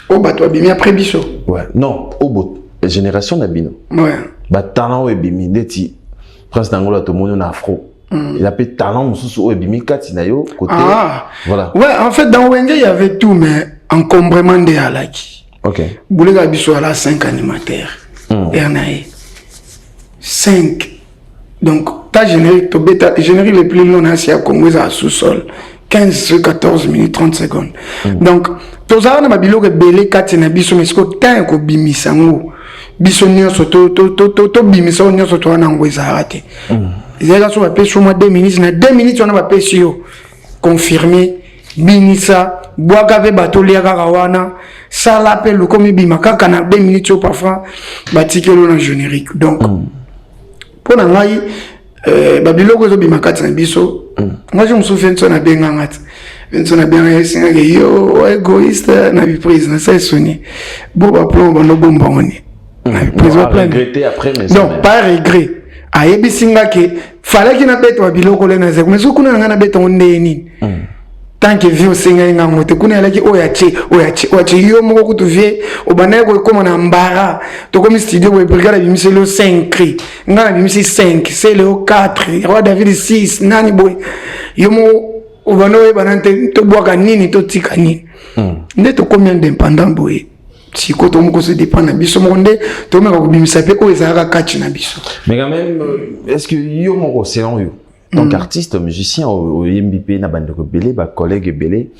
o ba to bimi après biso ouais non au bout génération na bino ouais ba talent o bimi ndeti prince d'Angola to mono na afro il a peut talent mususu o bimi kati na yo côté voilà ouais en fait dans Wenge il y avait tout mais encombrement de alaki. Ok. Boulega Bisso a 5 animateurs. Ernaï. 5. Donc, ta générique, générique le plus long, c'est à Congo, à sous-sol. 15, 14 minutes, 30 secondes. Donc, tous les gens qui ont belé 4 biso, mais ce que tu as bimisango. Biso nyonso to bimisa nyonso to na ngweza raté. Ils ont appelé sur moi 2 minutes, na 2 minutes on a appelé sur confirmé binisa boaka pe batolia kaka wana sala pe lokomi bima kaka na 2 minutes parfois batikelo na générique donc pour na ngai babiloko zo bima kati na biso moi je me souviens de na benga ngati Vincent na benga singa ke yo égoïste na biprise na ça sonné bo ba plan ba no bomba oni na biprise ba plan regretter après mais non pas regret ayebi singa ke fallait qu'il na beto biloko le na ze mais so kuna ngana beto ndeni tant que vieux singa ngango te kuna laki oyache yo moko kutu vie obana ko koma na mbara to comme studio we brigade bimise le 5 cri ngana bimise 5 c'est le 4 roi David 6 nani boy yo mo obana we banante to boaka nini to tika nini ndeto combien d'indépendants boy si ko to moko se dépend na biso monde to meka ko bimisa pe o ezaka catch na biso mais quand même est-ce que yo moko selon yo donc artiste musicien au MBP na bande ko belé ba collègue belé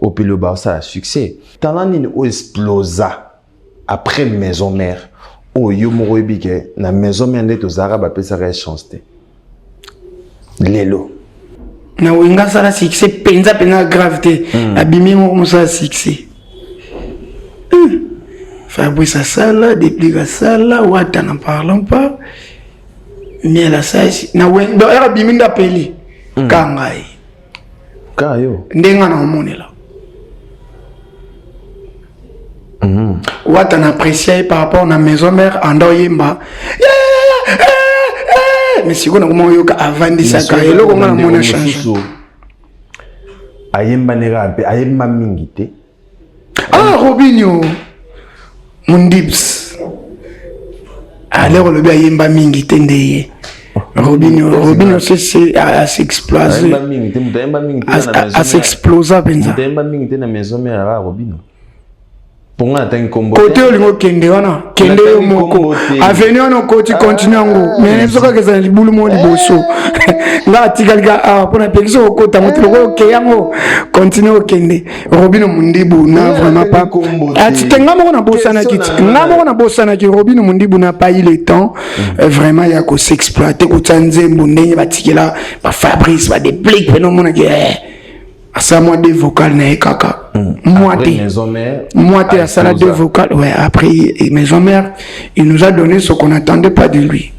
au pilo Barça a succès talent ni o explosa après maison mère o yo moko ebike na maison mère ndeto zara ba pesa ka chance te lelo na winga sala succès penza gravité abimi mo sa succès Fabrice Sala déplique Sala wata n'en parlons pas mais la ça na wen do era biminda peli kangai kayo ndenga na monela wata na apprécier par rapport na maison mère ando yemba mais si on a comment yo ka avandi ça ka eloko na mona change ayemba nera pe ayemba mingite Robinho Mundibs alors le bien yemba mingi tendeye Robinho c'est à s'exploser à s'exploser benza yemba mingi te na maison mère à Robinho pour nga ta combo côté olingo kende wana kende yo moko avenue wana côté continue ngo mais ne soka keza libulu mo liboso nga tikalika pour na pekiso kota motelo ko keyango continue kende Robinho Mundibu na vraiment pas atitenga mo na bosana kiti nga mo na bosana ki Robinho Mundibu n'a pas eu le temps vraiment ya ko s'exploiter ko tsanze mbondenye batikela ba Fabrice ba déplique peno mona ki ça moi des vocales na kaka moi t'es à ça deux vocales ouais après maison mère il nous a donné ce qu'on n'attendait pas de lui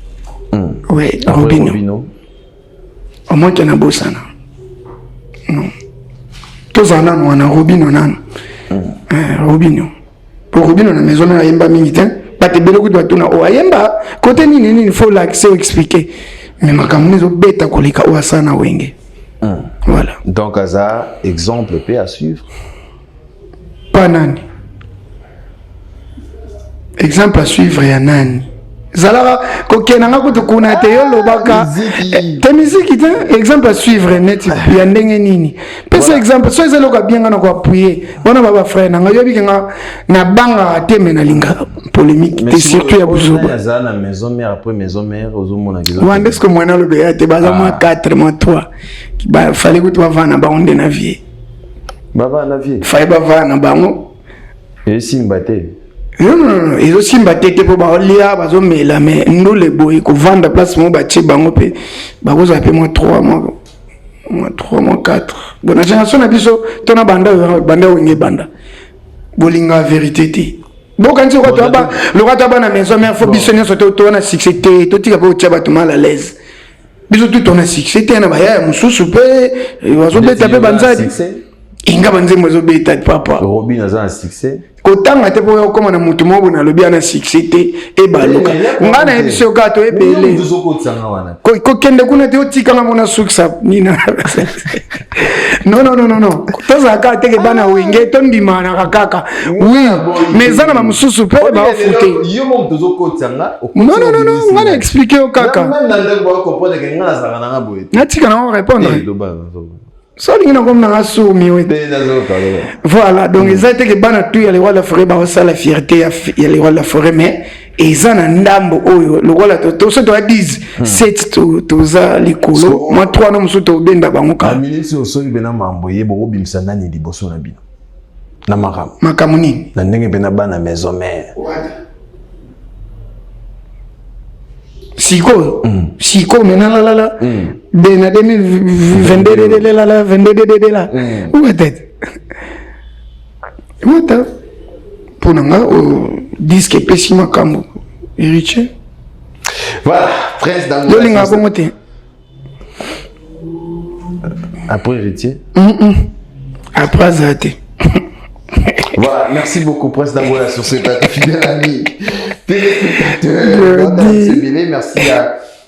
ouais Robinho au moins tu as bossana non tous en an on a Robinho nan Robinho pour Robinho na maison mère yemba mingitin pas te belo kutu tuna o yemba côté nini il faut l'accès expliquer mais makamunezo beta kolika o asana wenge. Voilà. Donc, ça, exemple P à suivre. Pas nani. Exemple à suivre, il y a nani. Zala, kokenanga kutukuna te yolo baka. Ta musique, exemple à suivre, net, il y a nini. Parce exemple, soit ils ont bien appuyer. On a pas frère, n'a pas bien na banga te menalinga polémique. Et surtout il y a besoin. Na maison mère après maison mère aux hommes na. Ou est-ce que moi na le béa te basa moi 4 moi 3. Qui ba fallait que tu vas na ba onde na vie. Baba na vie. Fallait ba va na bango. Et simbaté. Non, ils ont aussi battu pour baolia, bazo mela, mais nous les boys, qu'on vend la place, mon bâti, bango pe, bago appelé moi 3 mois 4. Bon, la génération a biso, ton banda ou banda. Bolinga vérité ti. Bon, quand tu vois le roi d'abord na maison, mais faut bisonner sur toi na succès, toi tu vas pas tu vas tout mal à l'aise. Biso tout ton succès, t'es na baya, musu soupe, bazo be taper banzadi. Inga banze mozo be taper papa. Robin a un succès. Autant à te pour comment na mutu mo na lobi na succès et baloka ngana ebiso gato ebele ko kende kuna te otika na mona succès nina non toza ka te ke bana wenge tondi mana kaka oui mais zana ba mususu pe ba fute yo mo tozo kotsanga non ngana expliquer au kaka même na ndeko comprendre que ngana za kana boye na tika na répondre ça il n'a comme n'a soumis voilà donc ils étaient que bana tout y a les rois de la forêt bah ça la fierté il y a les rois de la forêt mais ils en a ndambo oh le roi la tout ça doit dire c'est tout ça les colos moi 3 noms sont au benda bangoka ministre so bena mamboye bo bimsa nani liboso na bino na makamuni na ndenge bena bana maison mère Siko maintenant là de na 2022 là 22 là où est-ce Wata pour nanga au disque pessima kambo héritier. Voilà, Prince d'Angola. Yolinga bongo te. Après héritier. Après azate. Voilà, merci beaucoup Prince d'Angola sur ce plateau, fidèle ami. Téléspectateur,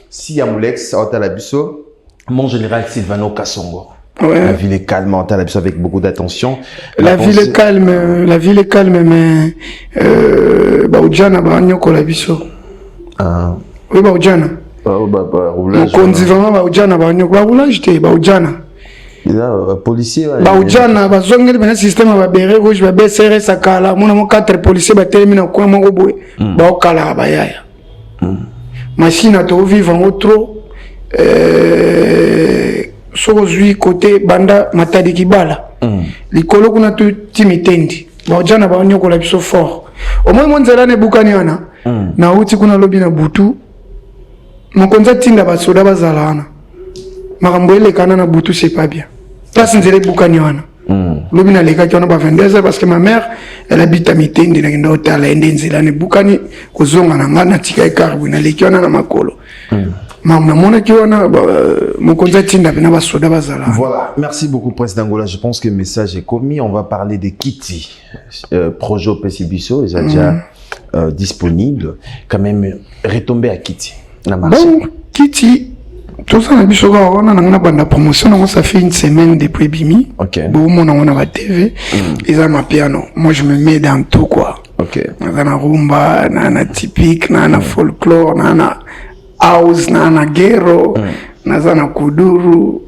merci à Moulex, à Otalabiso, mon général Sylvano Kassongo. Ouais. La ville est calme, Otalabiso avec beaucoup d'attention. La ville est calme, mais Baoudjana Bagnyoko la biso. Ah. Oui, Baoudjana. Roulage. On dit vraiment Baoudjana Bagnyoko. Baoulage te Baoudjana. Policier. Baoudjana, bazongeli bana système ba bere rouge ba BCRS akala. Mon 4 policiers ba terminer ko moko boy. Ba okala ba yaya. Machine à to vivre en trop. Sozui côté banda matadi kibala. Likolo kuna tu timitendi. Baoudjana ba nyoko la biso fort. Au moins monzela ne bukani wana. Na uti kuna lobi na butu. Mokonza tinda ba soda bazalana. Makambo elekana na butu c'est pas bien. Place nzele bukani wana. Lobi na leka kiona ba 22h parce que ma mère elle habite à Mitende na ndo tala ende nzela ne bukani kozonga na ngana tika ikarbu na lekiona na makolo. Maman mona kiona mokonza tinda bina ba soda bazala. Voilà, merci beaucoup Prince d'Angola. Je pense que le message est commis. On va parler de Kitty. Projet au Pessibiso, ils sont déjà disponibles. Quand même retomber à Kitty. Bon, Kitty tout ça, on a une promotion, ça fait une semaine depuis Bimi. Ok. Bon, on a la TV. Ils ont ma piano. Moi, je me mets dans tout, quoi. Ok. On a rumba, on a typique, on a folklore, on a house, on a guerro, on a kuduru.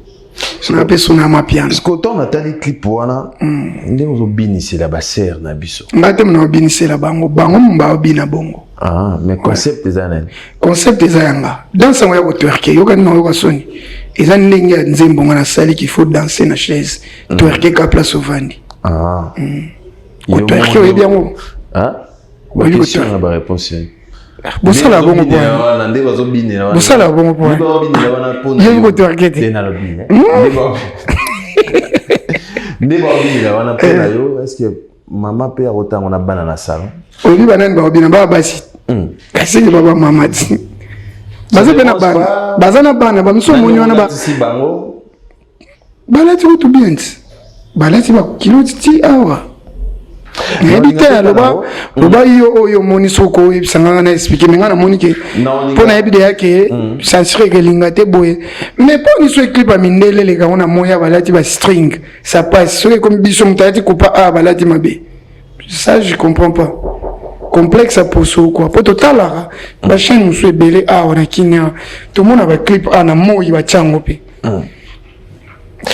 On a fait ma piano. Est-ce qu'on a des clips pour Anna? On a binissé la bassère, na biso. On a binissé la bango. Bango, on a binissé bongo. Ah, mais concept des années. Concept des années. Dans ce moment, twerker, yoga no yoga soni. Les années n'enga nzembo ngana sali qu'il faut danser na chaise. Twerker ka place au vandi. Ah. Twerker oui bien où? Hein? Oui, question la réponse. Bossa la bongo pour. Bossa la bongo pour. Yo go twerker te. Est-ce que maman peut avoir mon banane na salon? Oli banane ba obina ba basi. Kasi baba mama ti. Baza bena bana. Baza na bana ba miso monyo na ba. Balati ko to bien. Balati ba kilo ti awa. Ngabite loba yo moni soko ibisanga na expliquer menga na moni ke pona ebide yake sansire ke lingate boye mais poni so clip a mindele le ka ona moya balati ba string ça passe so comme biso mutati coupa balati mabe. Ça je comprends pas. Complexe à poso quoi. Pour total là, la chaîne nous soit belé on a kinya. Tout le monde a un clip na moi il va tchango pe.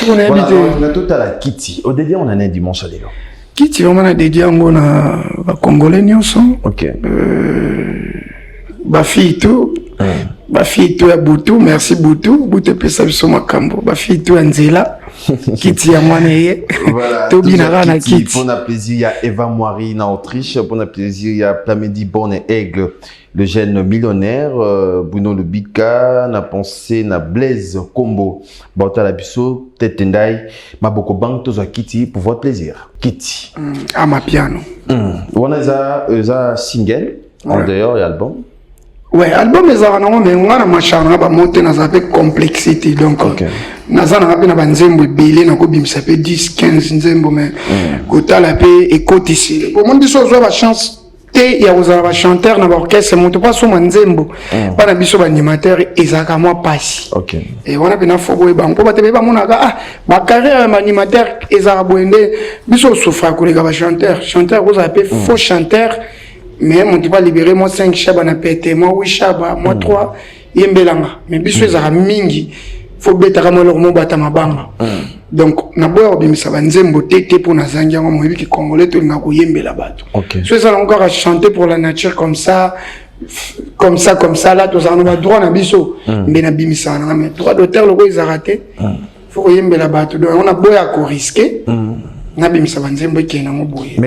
On a total à Kitty. Au début on en est dimanche à l'élo. Kitty vraiment a dédié ngo na ba congolais nyonso. OK. Ba fille tout. Ba fille tout à Boutou, merci Boutou. Boutou pesa biso makambo. Ba fille tout Nzela. Kitty à moi né. Voilà. To binara na Kitty. Pour notre plaisir, il y a Eva Moiri en Autriche. Pour notre plaisir, il y a Plamedi Bonne et Aigle, le jeune millionnaire. Bruno Lubika, na pensé na Blaise Combo. Bauta la biso, Tetendai, Maboko Bang, tous à Kitty pour votre plaisir. Kitty. À ma piano. On a ça single en dehors et album. Ouais, album les arnaud mais on a machana ba monter dans avec complexité donc nazana rapi na banzembo belé na ko bimisa pe 10 15 nzembo mais kotala pe écoute ici pour monde biso zo ba chance te ya oza ba chanteur na ba orchestre monte pas so nzembo pas na biso ba animateur ezaka moi passi OK et on a pe na fobo e ba mpo ba te ba monaka ba carrière animateur ezaka boende biso souffra ko les ba chanteur oza pe faux chanteur. Mais on ne peut pas libérer moi 5 chaba na pété, moi 8 chaba, moi 3 yembelanga. Mais biso ezara mingi, faut betaka mo leur mo bata mabanga. Donc na boya obimisa banzembo tete pour na zangia mo yebi ki congolais to nga ko yembela bato. So ça encore à chanter pour la nature comme ça là tous on a droit na biso. Mais na bimisa na mais droit d'auteur le ko izarate. Faut ko yembela bato. Donc on a boya ko risquer. Mais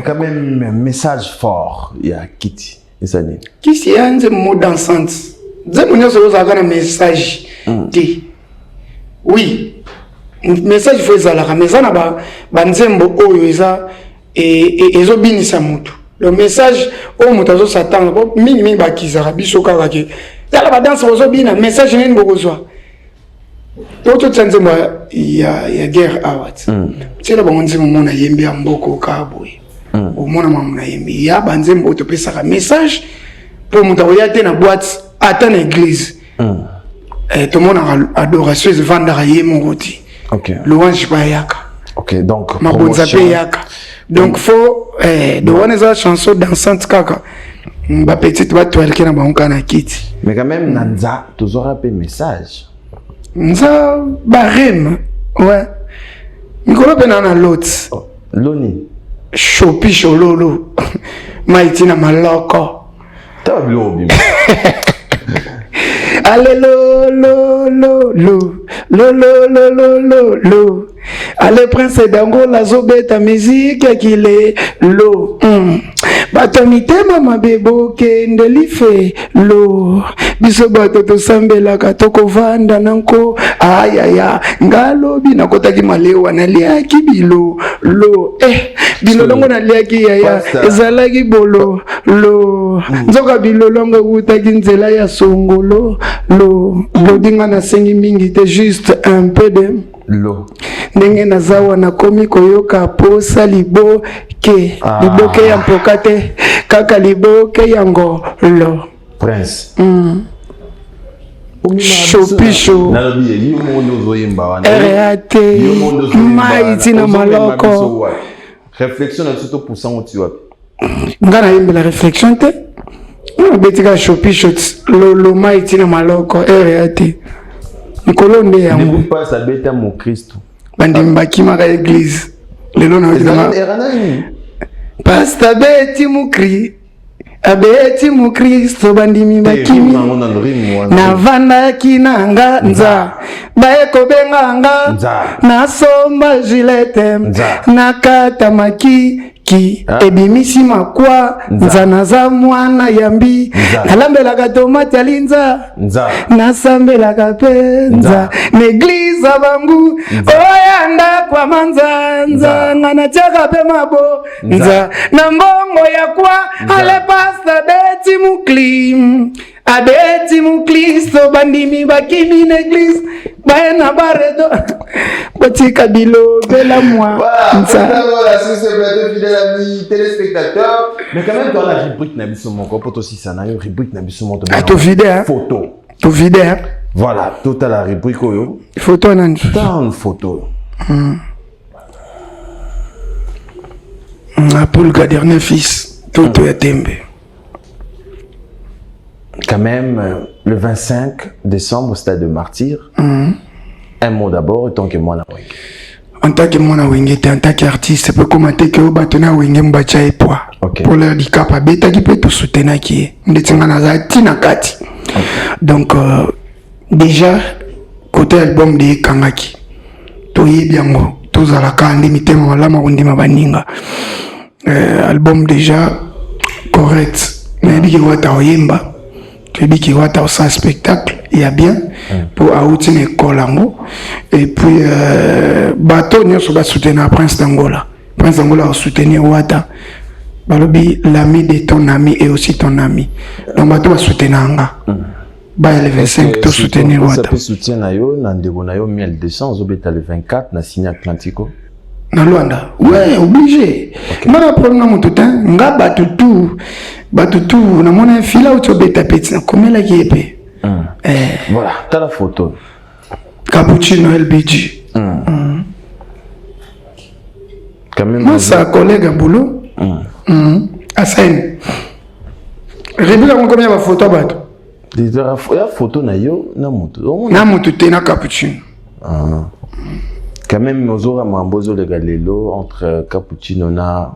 quand même, un message fort, il y a Kitty. Qui c'est un mot dansant? Un message. Oui. Message il faut ça là. Mais ça n'a pas. Banzembo oyo eza et ezobinisa mutu. Le message au mutazo s'attend mingi bakizara biso kaka ke tala ba danse ozobina message nini bokozwa toto tsanze mwa ya guerre awat tsela bango nzimo mona yembi ya mboko kaboye o mona mamuna yembi ya banze mboto pesa ka message pour mutazo ya te na boîte ata na église to mona adoration vendara yemongoti OK louange pa yaka OK donc mabonza pe yaka. Donc faut de voir les chansons dansantes kaka ba petite ba toile qui na banka na kiti mais quand même nanza toujours un peu message nza ba rime ouais ngolo pe na lot loni chopi chololo maiti na maloko ta blobi allez lo lo lo lo lo lo lo lo lo lo allez prince d'Angola zobeta musique akile lo bato mitema mabebo kende life lo biso bato tosambelaka tokovanda nanko ayaya ngalobi nakotaki malewa naliaki bilo lo bilolongo naliaki yaya ezalaki bolo lo nzoka bilolongo ekutaki nzela ya songolo lo lobinga nasengi mingi te juste un peu de lo ndenge nazawa nakomi koyoka posa liboke liboke ya mpoka te kaka liboke ya ngolo prince shopisho ereate maiti na maloko réflexion na surtout pour ça on tu vois nga nayembela réflexion te betika shopisho lo maiti na maloko ereate nkolo nde yango ne pas sabeta mon Christ bandimi bakimaka église lelo na pasta beti mukri abeti mukristo bandimi bakimi navandaki nanga nza baekobenganga nasomba gilete nakata maki ebimisi makwa nza naza mwana yambi nalambelaka tomate alinza nasambelaka pe nza n'eglise bangu oyanda kwa manzanza nga natiaka pe mabo nza na mbongo ya kwa ale pasta beti muklim abeti muklisto bandimi bakimi n'eglise baena baredo batika bilo bela moi téléspectateurs mais quand même dans la rubrique na biso moko poto si sana yo rubrique na biso moko to vidéo photo to vidéo voilà toute la rubrique oyo photo nani dans photo Paul ka dernier fils toto ya tembe quand même le 25 décembre stade de Martyr un mot d'abord tant que moi na en tant que mwana wenge te en tant qu'artiste peut commenter que batona wenge mbacha epoa pour le handicap abetaki pe to soutenaki ndetinga na za tina kati donc déjà côté album de kangaki to yebiango to zalaka ndi mitema malama kundima baninga album déjà correct mais biki wata oyemba biki wata osa spectacle il y a bien pour outiner Kolango et puis bateau n'y a pas soutenir Prince d'Angola a soutenir Wata balobi l'ami de ton ami et aussi ton ami donc bateau va soutenir Anga ba le 25 to soutenir Wata ça peut soutenir na yo na ndebo na yo 1200 zobeta le 24 na signé Atlantico na Luanda ouais obligé mana problème mon tout temps nga batutu na mona fila utobeta petit na komela kipe voilà t'as la photo Cappuccino LBG quand même moi ça collègue à boulot Asen rebila ko combien ba photo bato déjà la photo na yo na moto te na Cappuccino quand même ozora mambozo le galelo entre Cappuccino na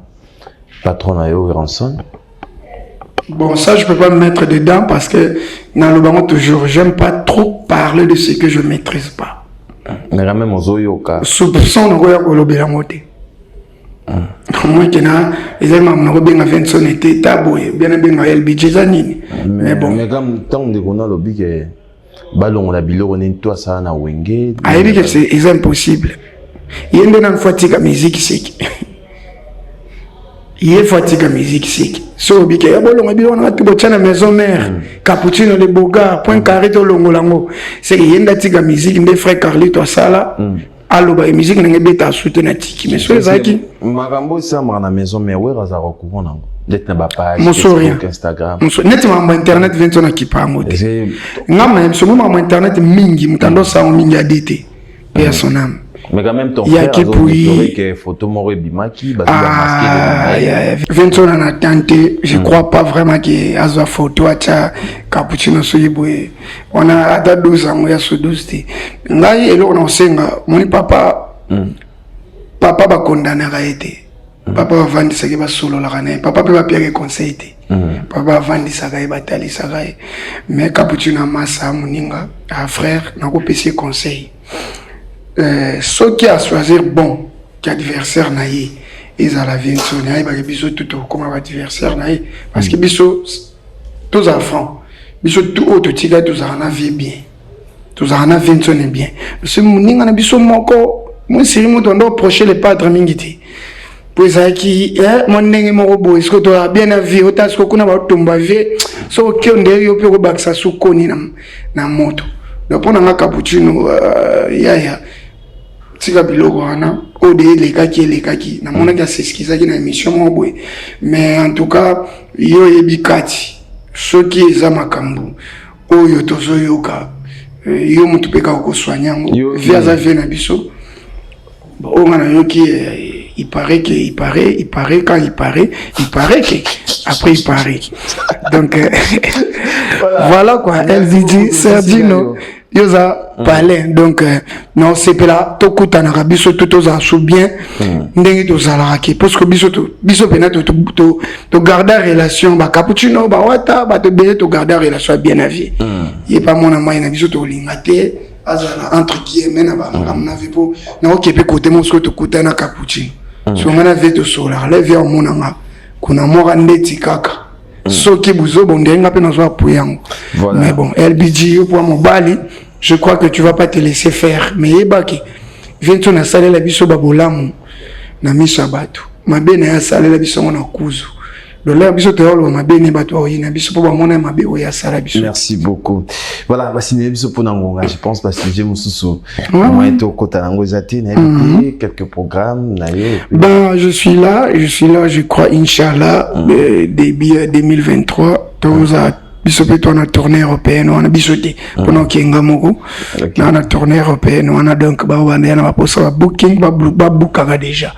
patron na yo Ranson. Bon, ça, je peux pas me mettre dedans parce que dans le banc toujours, j'aime pas trop parler de ce que je maîtrise pas. Mais quand même, ozoyoka. Soupçon de quoi le bélamoté. Moi, qui n'a, ils aiment me bien à Vincent était taboué, bien à LBG Zanini. Mais bon. Mais comme tant de qu'on a le big, ballon la bilo, on est toi ça na wenge. Ah, c'est impossible. Il y a une fois que la musique, c'est. il faut tika musique sik so bike ya bolonga bilo na tubo tchana maison mère cappuccino le boga point carré to longolango c'est yenda tika musique nde frère Carlito sala aloba musique na ngebeta soutenir tiki mais so zaki makambo ça na maison mère ouais raza recouvre nango d'être na page Facebook Instagram net ma internet vient na kipango ngama mso mo internet mingi mutando sa mingi adite et à son âme. Mais quand même, ton frère a dit que photo moro bimaki, bah tu vas masquer. Vincent en a tenté, je crois pas vraiment que Azwa photo a cappuccino soyibwe. On a à 12 ans, il y a ce 12 té. Là, il on a senga, mon papa, papa va condamner à été. Papa va vendre ça qui va solo la rane. Papa peut pas payer conseil té. Papa va vendre ça qui va tali ça qui. Mais cappuccino massa moninga, un frère, n'a pas payé conseil. Ceux qui a choisir bon qu'adversaire naïe ils à la vie naïe parce que biso tout comme adversaire naïe parce que biso tous enfants biso tout autre tiga tous en vie bien tous en vie sonne bien parce que muninga na biso moko moi siri mo dondo procher les padres mingiti pour ça qui mon ndenge moko boy est-ce que tu as bien vie autant ce que kuna ba tomba vie so ki onde yo pe ko baksa su koni na moto donc pour na cappuccino ya tika biloko wana ode lekaki na mona ka s'excuser na émission mobwe mais en tout cas yo ebikati soki eza makambo oyo tozoyoka yo mutu peka ko soigner via za vie na biso on a yoki il paraît que quand il paraît que après il paraît donc voilà quoi elle dit Sergino yoza parler donc non c'est là to kutana biso tout za sou bien ndenge to zala ki parce que biso pena to garder relation ba cappuccino ba wata ba to bien to garder relation bien à vie y pas mon amai na biso to lingate azala entre guillemets na ba na vie po na okepe côté mon ce to kutana cappuccino so ngana vie to sola la vie mon anga kuna mora ndeti kaka soki buzo bondenga pe na zo apuyango mais bon LBG pour mobali je crois que tu vas pas te laisser faire mais ebaki viens na salle la biso babolamu na misha batu mabene ya salle la biso na kuzu le la biso te holo mabene batu o ina biso po mona mabe o ya salle biso. Merci beaucoup. Voilà ba siné biso pour nangonga je pense parce que j'ai mususu moi to kota nango zati na quelques programmes na yo. Ben je suis là je crois inchallah début 2023 toza biso pe to na tournée européenne on a bisoté pendant kinga moko na tournée européenne on a donc ba wanda na posa booking ba bookaka déjà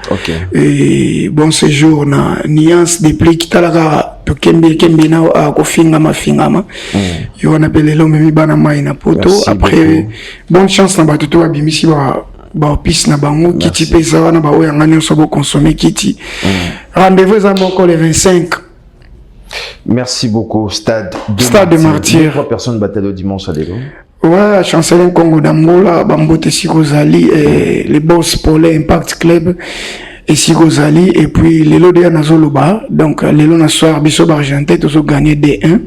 et bon séjour na nuance des prix kitalaga to kembe na ko fingama yo on appelle l'homme mi bana mai na poto après bonne chance na ba to abimisi ba piste na bango kiti pesa wana ba oya ngani so bo consommer kiti rendez-vous à moko le 25. Merci beaucoup. Stade de Martyrs. 3 personnes battent le dimanche à l'élo. Ouais, chancelier Congo d'Angola, Bambote Sigozali et les boss pour l'Impact Club et Sigozali et puis Lelo de Nazoloba. Donc Lelo na soir biso argentin tous ont gagné D1.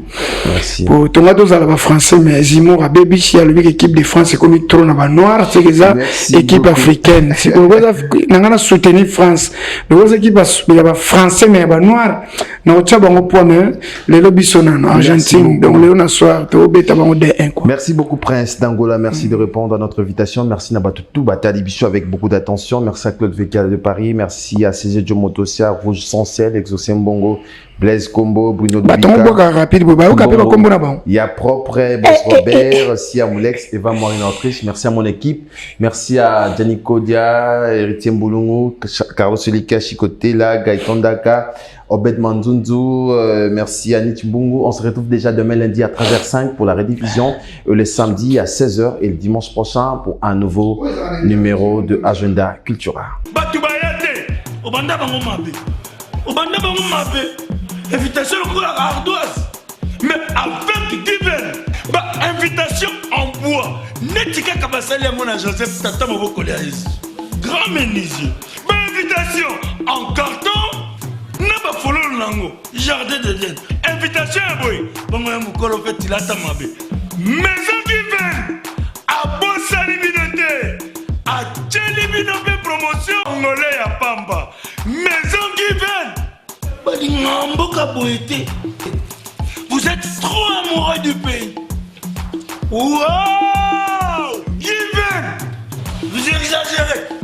Merci. Pour Tomatos à la français mais Zimor a baby si à l'équipe de France c'est comme trop na noir c'est que ça équipe africaine. C'est pour ça nangana soutenir France. Les équipes ba français mais ba noir. Na ocha bango point mais Lelo biso na Argentine donc Lelo na soir to beta bango D1 quoi. Merci beaucoup Prince d'Angola, merci de répondre à notre invitation. Merci Nabatutu Batali Bichou avec beaucoup d'attention. Merci à Claude Vécal de Paris, merci à César Djomotosia, Rouge Sancel, Exocem Bongo, Blaise Combo, Bruno Dubika. Il y a propre, Boss Robert, Sia Moulex, Eva Moirine Autriche. Merci à mon équipe. Merci à Gianni Kodia, Héritier Mboulungu, Carlos Solika, Chikotela, Gaëtan Daka, Obed Manzunzu, merci à Nietzsche Bungu. On se retrouve déjà demain lundi à 13h05 pour la rediffusion, le samedi à 16h et le dimanche prochain pour un nouveau numéro de Agenda Cultura. Invitation ardoise, mais avec divers, invitation en bois. Netika Kabasali à mon Joseph Tata Moboko grand menuisier. Invitation en carton. Naba follow nango jardin de Dieu. Invitation à boy. Bon moi mukolo fait tilata mabe. Maison divine. A bossa libinoté. A tchelibinoté promotion ngolé à Pamba. Maison divine. Mboka Boété, vous êtes trop amoureux du pays. Wow! Given! Vous exagérez.